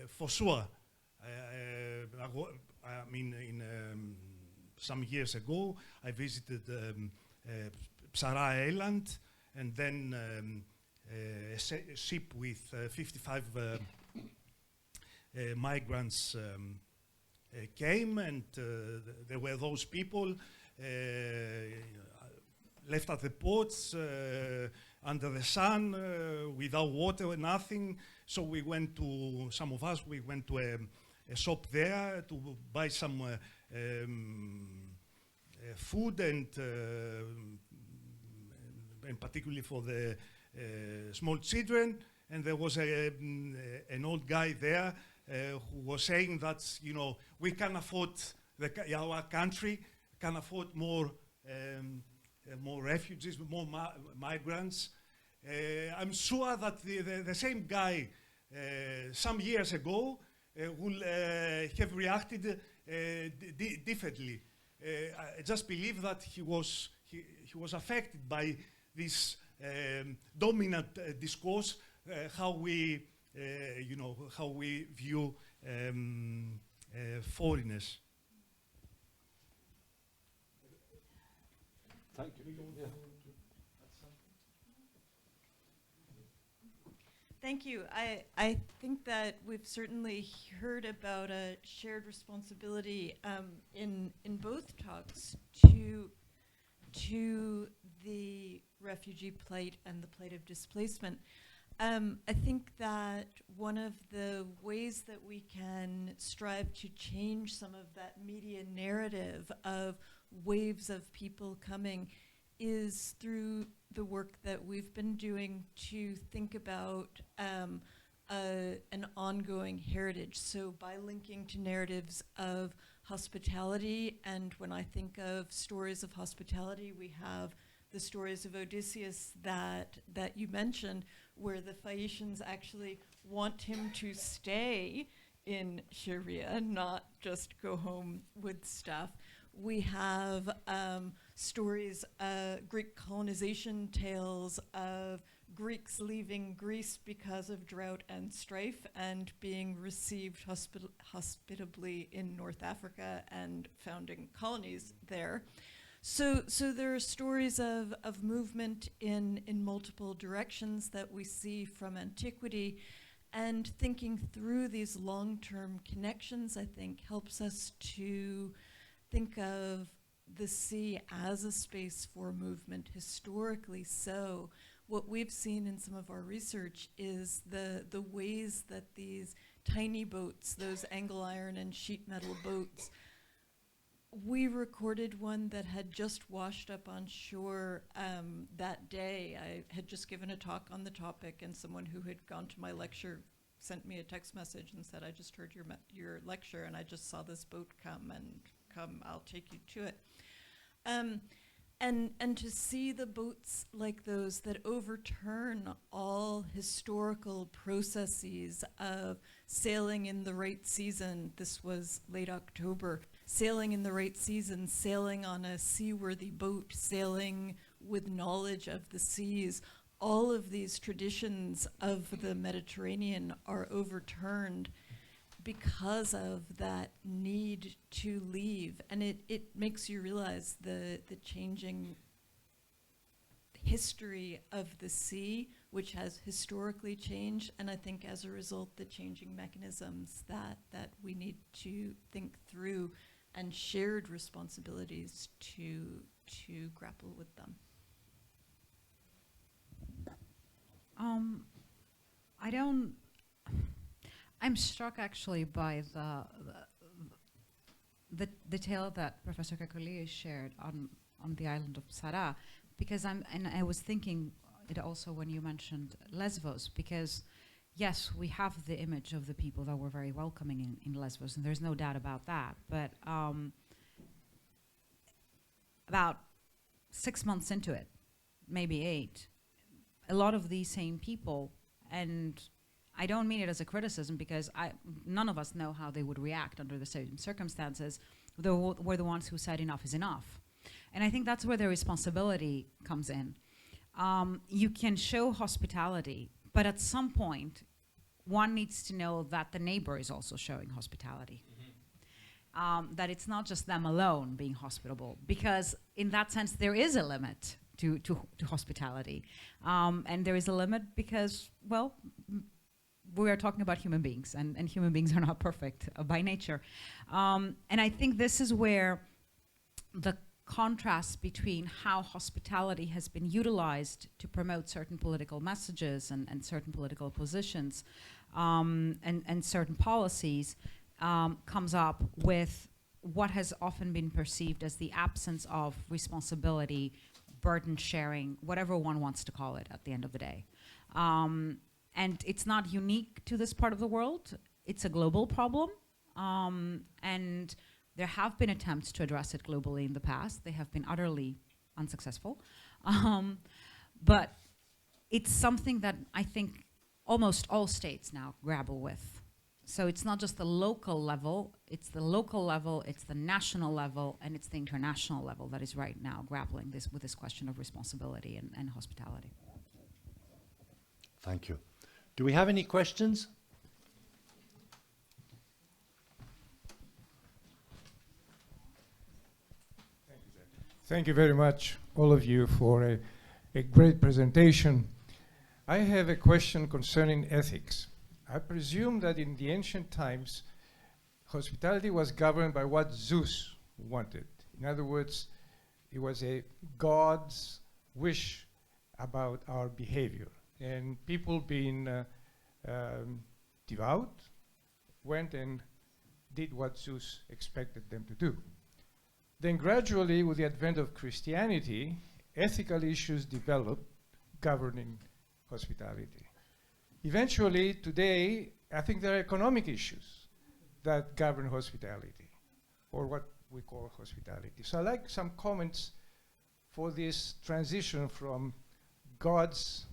for sure. Some years ago, I visited Psara Island, and then a ship with 55 migrants came, and there were those people left at the ports under the sun, without water, nothing. So we went to, some of us, we went to a shop there to buy some food, and particularly for the small children. And there was an old guy there who was saying that, we can afford, our country can afford more refugees, more migrants. I'm sure that the same guy some years ago will have reacted differently. I just believe that he was affected by this dominant discourse, how we view foreigners. Thank you. Yeah. Thank you. I think that we've certainly heard about a shared responsibility in both talks to the refugee plight and the plight of displacement. I think that one of the ways that we can strive to change some of that media narrative of waves of people coming is through the work that we've been doing to think about an ongoing heritage. So by linking to narratives of hospitality, and when I think of stories of hospitality, we have the stories of Odysseus that you mentioned, where the Phaeacians actually want him to stay in Sharia, not just go home with stuff. We have stories, Greek colonization tales of Greeks leaving Greece because of drought and strife and being received hospitably in North Africa and founding colonies there. So there are stories of movement in multiple directions that we see from antiquity, and thinking through these long-term connections, I think, helps us to think of the sea as a space for movement historically. So what we've seen in some of our research is the ways that these tiny boats, those angle iron and sheet metal boats, we recorded one that had just washed up on shore that day. I had just given a talk on the topic, and someone who had gone to my lecture sent me a text message and said, I just heard your lecture, and I just saw this boat come, I'll take you to it. And to see the boats like those that overturn all historical processes of sailing in the right season, this was late October, sailing in the right season, sailing on a seaworthy boat, sailing with knowledge of the seas, all of these traditions of the Mediterranean are overturned because of that need to leave. And it makes you realize the changing history of the sea, which has historically changed, and I think as a result, the changing mechanisms that we need to think through and shared responsibilities to grapple with them. I'm struck actually by the detail that Professor Kakoliris shared on the island of Sara, because I was thinking it also when you mentioned Lesbos, because yes, we have the image of the people that were very welcoming in Lesbos, and there's no doubt about that. But about 6 months into it, maybe 8, a lot of these same people, and I don't mean it as a criticism because none of us know how they would react under the same circumstances, were the ones who said enough is enough. And I think that's where the responsibility comes in. You can show hospitality, but at some point, one needs to know that the neighbor is also showing hospitality. That it's not just them alone being hospitable, because in that sense, there is a limit to hospitality. And there is a limit because, well, we are talking about human beings, and human beings are not perfect by nature. And I think this is where the contrast between how hospitality has been utilized to promote certain political messages and certain political positions and certain policies comes up with what has often been perceived as the absence of responsibility, burden sharing, whatever one wants to call it at the end of the day. And it's not unique to this part of the world. It's a global problem. And there have been attempts to address it globally in the past. They have been utterly unsuccessful. But it's something that I think almost all states now grapple with. So it's not just the local level, it's the local level, it's the national level, and it's the international level that is right now grappling with this question of responsibility and hospitality. Thank you. Do we have any questions? Thank you very much, all of you, for a great presentation. I have a question concerning ethics. I presume that in the ancient times, hospitality was governed by what Zeus wanted. In other words, it was a god's wish about our behavior. And people being devout went and did what Zeus expected them to do. Then gradually, with the advent of Christianity, ethical issues developed governing hospitality. Eventually, today, I think there are economic issues that govern hospitality, or what we call hospitality. So I'd like some comments for this transition from God's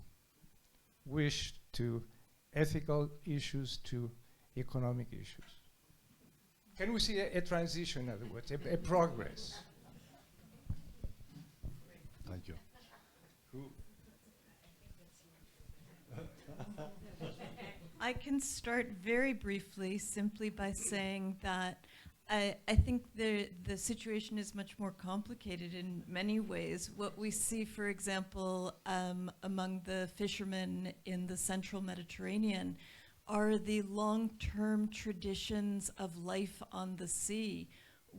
wish to ethical issues to economic issues. Can we see a transition, in other words, a progress? Thank you. I can start very briefly simply by saying that I think the situation is much more complicated in many ways. What we see, for example, among the fishermen in the central Mediterranean are the long-term traditions of life on the sea,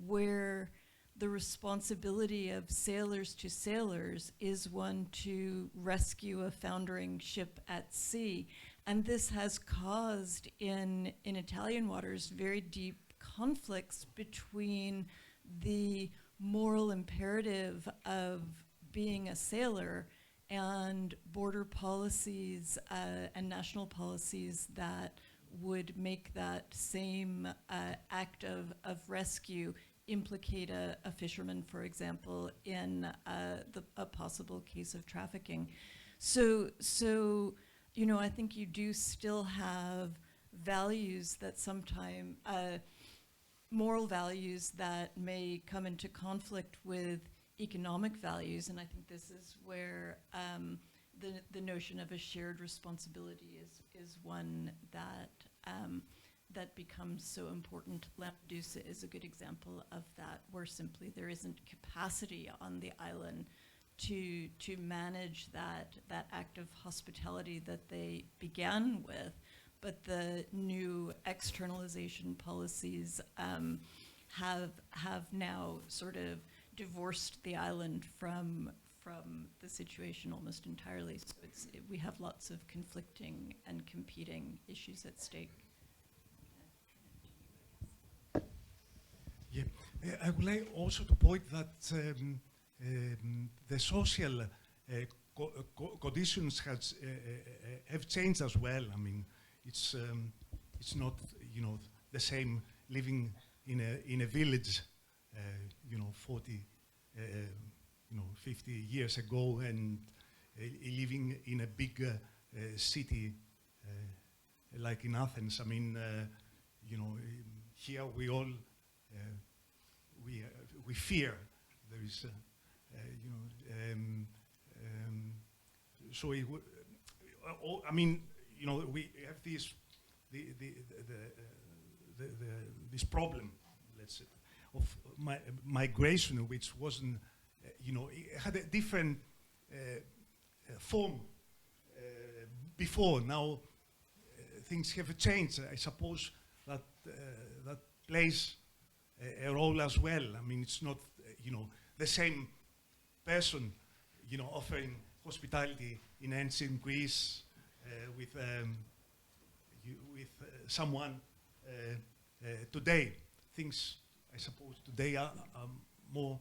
where the responsibility of sailors to sailors is one to rescue a foundering ship at sea. And this has caused in Italian waters very deep conflicts between the moral imperative of being a sailor and border policies and national policies that would make that same act of rescue implicate a fisherman, for example, in a possible case of trafficking. So you know, I think you do still have values that sometimes, moral values that may come into conflict with economic values, and I think this is where the notion of a shared responsibility is one that that becomes so important. Lampedusa is a good example of that, where simply there isn't capacity on the island to manage that act of hospitality that they began with, but the new externalization policies have now sort of divorced the island from the situation almost entirely. So we have lots of conflicting and competing issues at stake. Yeah, I would like also to point that the social conditions have changed as well. I mean, it's not the same living in a village 40 50 years ago and living in a big city like in Athens. I mean, here we all we fear there is so I mean, we have this this problem, let's say, of migration, which wasn't, it had a different form before. Now things have changed. I suppose that that plays a role as well. I mean, it's not, the same person, offering hospitality in ancient Greece with someone today. Things, I suppose, today are more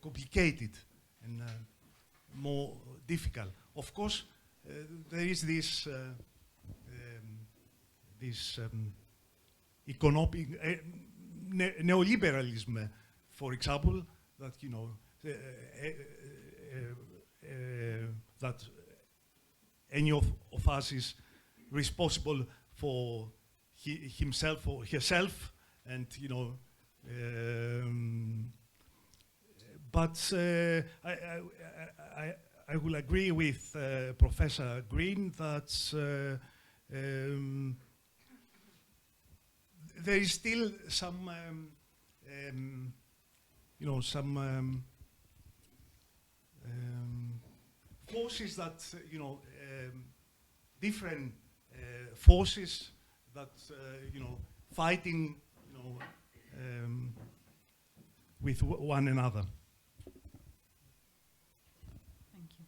complicated and more difficult. Of course, there is this economic neoliberalism, for example, that that any of us is responsible for himself or herself, and but I will agree with Professor Greene that there is still some forces that different forces that fighting with one another. Thank you.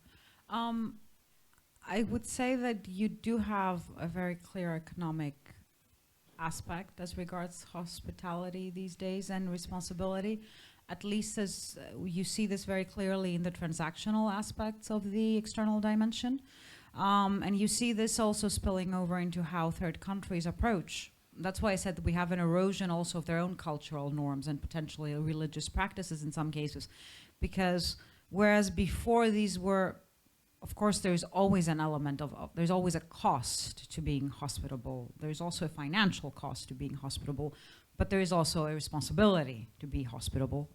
I would say that you do have a very clear economic aspect as regards hospitality these days and responsibility, at least as you see this very clearly in the transactional aspects of the external dimension. And you see this also spilling over into how third countries approach. That's why I said that we have an erosion also of their own cultural norms and potentially religious practices in some cases. Because whereas before these were, of course, there's always an element of there's always a cost to being hospitable. There's also a financial cost to being hospitable, but there is also a responsibility to be hospitable.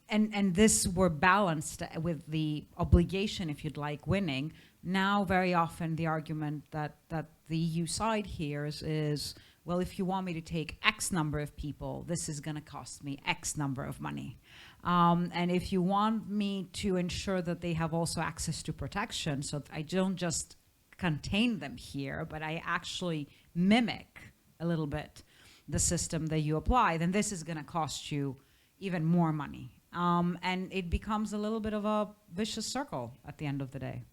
And this were balanced with the obligation, if you'd like, winning. Now, very often, the argument that the EU side hears is, well, if you want me to take X number of people, this is going to cost me X number of money. And if you want me to ensure that they have also access to protection, so that I don't just contain them here, but I actually mimic a little bit the system that you apply, then this is going to cost you even more money. And it becomes a little bit of a vicious circle at the end of the day.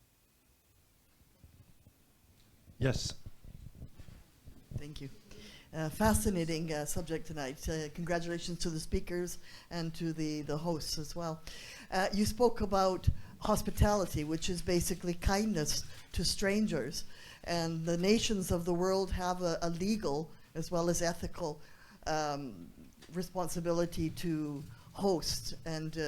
Yes. Thank you. Fascinating subject tonight. Congratulations to the speakers and to the hosts as well. You spoke about hospitality, which is basically kindness to strangers. And the nations of the world have a legal as well as ethical responsibility to host and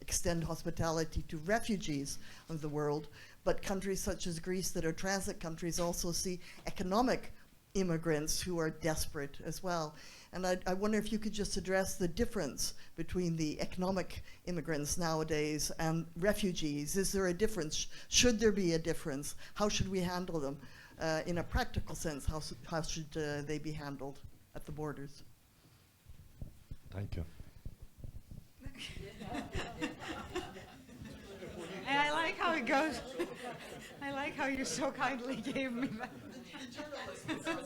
extend hospitality to refugees of the world. But countries such as Greece that are transit countries also see economic immigrants who are desperate as well. And I wonder if you could just address the difference between the economic immigrants nowadays and refugees. Is there a difference? Should there be a difference? How should we handle them? In a practical sense, how should they be handled at the borders? Thank you. And I like how it goes. I like how you so kindly gave me that. So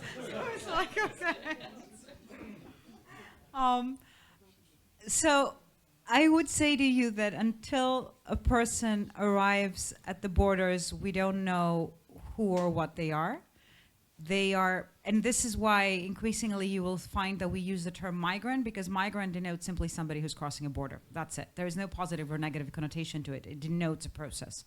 it's like, okay. So I would say to you that until a person arrives at the borders, we don't know who or what they are. They are, and this is why increasingly you will find that we use the term migrant, because migrant denotes simply somebody who's crossing a border. That's it. There is no positive or negative connotation to it. It denotes a process.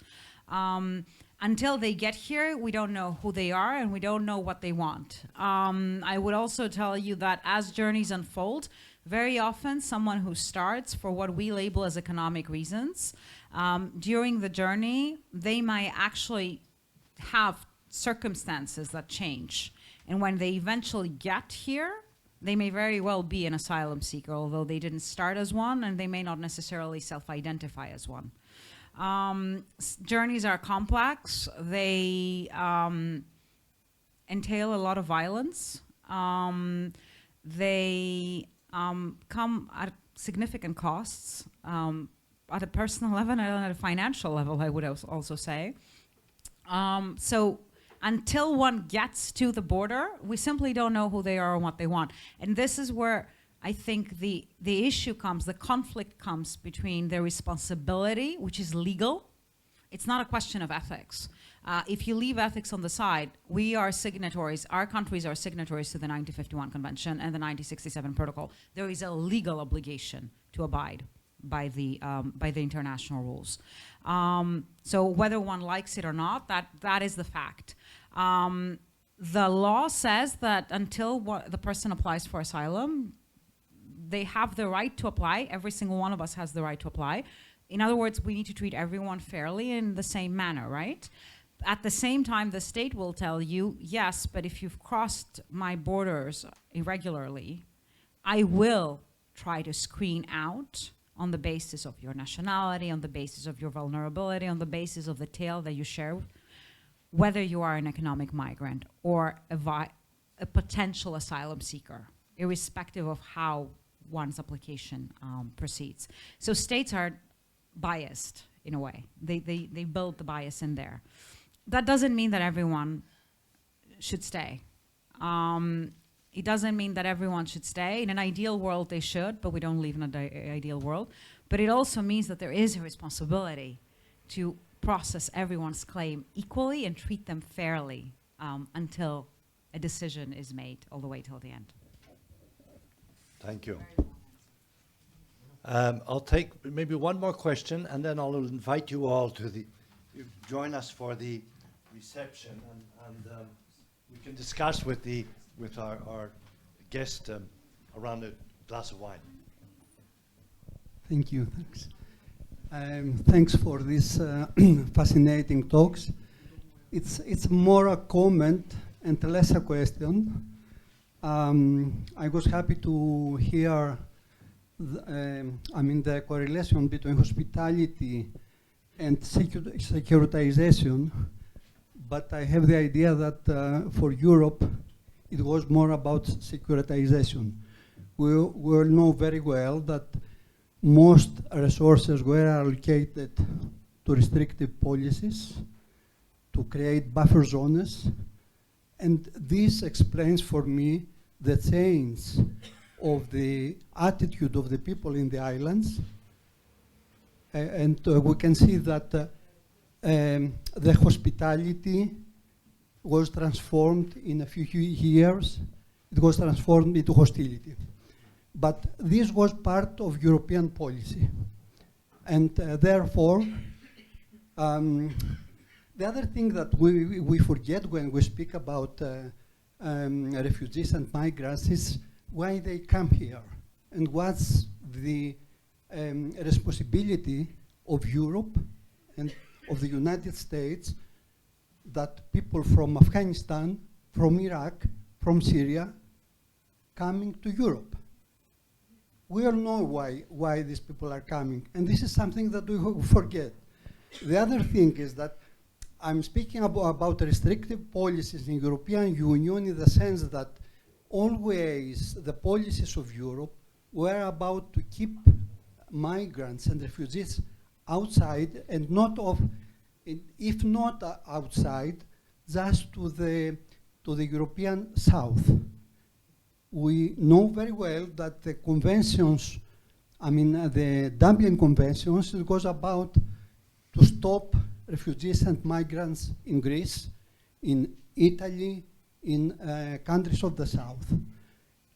Until they get here, we don't know who they are and we don't know what they want. I would also tell you that as journeys unfold, very often someone who starts for what we label as economic reasons, during the journey, they might actually have circumstances that change. And when they eventually get here, they may very well be an asylum seeker, although they didn't start as one, and they may not necessarily self-identify as one. Journeys are complex. They entail a lot of violence. They come at significant costs, at a personal level and at a financial level, I would also say. So until one gets to the border, we simply don't know who they are and what they want. And this is where I think the issue comes, the conflict comes between their responsibility, which is legal. It's not a question of ethics. If you leave ethics on the side, we are signatories, our countries are signatories to the 1951 Convention and the 1967 Protocol. There is a legal obligation to abide by the international rules. So whether one likes it or not, that is the fact. The law says that until the person applies for asylum, they have the right to apply. Every single one of us has the right to apply. In other words, we need to treat everyone fairly in the same manner, right? At the same time, the state will tell you, yes, but if you've crossed my borders irregularly, I will try to screen out on the basis of your nationality, on the basis of your vulnerability, on the basis of the tale that you share, whether you are an economic migrant or a potential asylum seeker, irrespective of how one's application proceeds. So states are biased in a way. They build the bias in there. That doesn't mean that everyone should stay. It doesn't mean that everyone should stay. In an ideal world, they should, but we don't live in an ideal world. But it also means that there is a responsibility to process everyone's claim equally and treat them fairly until a decision is made all the way till the end. Thank you. I'll take maybe one more question, and then I'll invite you all to join us for the reception, and we can discuss with our guest around a glass of wine. Thank you. Thanks. Thanks for these fascinating talks. It's more a comment and less a question. I was happy to hear the correlation between hospitality and securitization, but I have the idea that for Europe, it was more about securitization. We all know very well that most resources were allocated to restrictive policies, to create buffer zones, and this explains for me the change of the attitude of the people in the islands. We can see that the hospitality was transformed in a few years. It was transformed into hostility. But this was part of European policy. And therefore, the other thing that we forget when we speak about refugees and migrants is why they come here and what's the responsibility of Europe and of the United States that people from Afghanistan, from Iraq, from Syria coming to Europe. We all know why these people are coming, and this is something that we forget. The other thing is that I'm speaking about restrictive policies in European Union in the sense that always the policies of Europe were about to keep migrants and refugees outside, and not of, if not outside, just to the European South. We know very well that the conventions, the Dublin Conventions, it was about to stop refugees and migrants in Greece, in Italy, in countries of the South.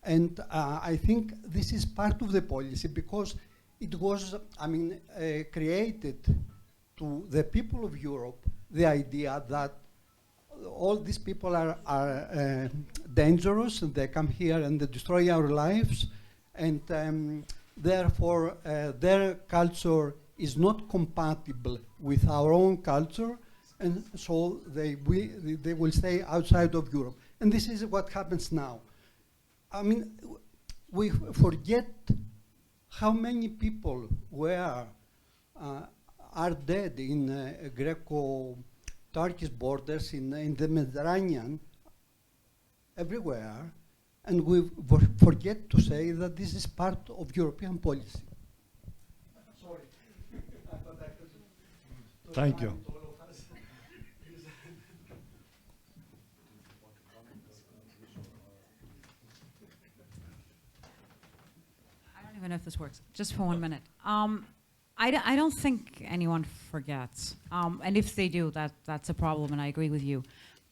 And I think this is part of the policy because it was, created to the people of Europe the idea that all these people are dangerous, and they come here and they destroy our lives, and therefore their culture is not compatible with our own culture, and so they will stay outside of Europe. And this is what happens now. We forget how many people are dead in Greco-Turkish borders, in the Mediterranean, everywhere, and we forget to say that this is part of European policy. Sorry. Thank you. I don't even know if this works. Just for 1 minute. I don't think anyone forgets. And if they do, that's a problem, and I agree with you.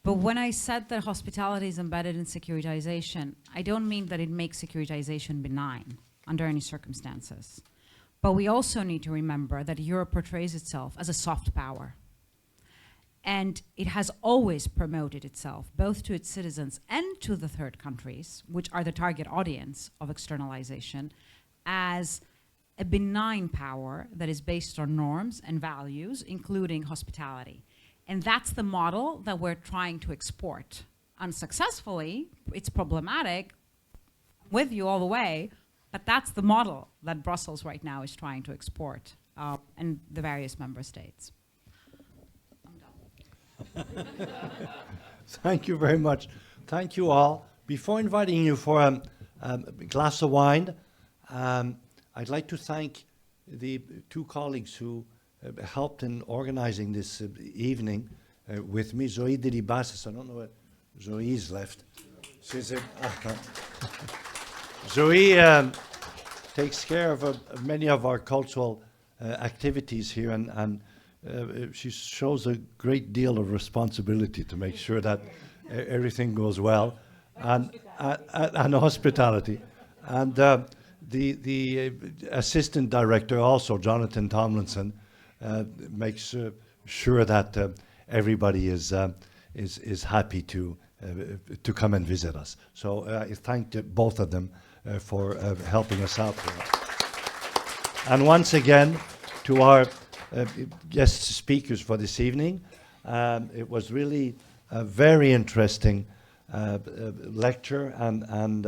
But when I said that hospitality is embedded in securitization, I don't mean that it makes securitization benign under any circumstances. But we also need to remember that Europe portrays itself as a soft power. And it has always promoted itself, both to its citizens and to the third countries, which are the target audience of externalization, as a benign power that is based on norms and values, including hospitality. And that's the model that we're trying to export. Unsuccessfully, it's problematic, with you all the way, but that's the model that Brussels right now is trying to export, and the various member states. I'm done. Thank you very much. Thank you all. Before inviting you for a glass of wine, I'd like to thank the two colleagues who helped in organizing this evening with me. Zoe Diribasis, I don't know where Zoe's left. She's Zoe takes care of many of our cultural activities here, and she shows a great deal of responsibility to make sure that everything goes well, and hospitality. And the assistant director also, Jonathan Tomlinson, makes sure that everybody is happy to come and visit us. So I thank both of them for helping us out here. And once again, to our guest speakers for this evening, it was really a very interesting lecture and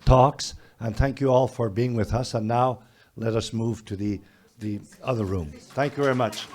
talks. And thank you all for being with us. And now let us move to the other room. Thank you very much.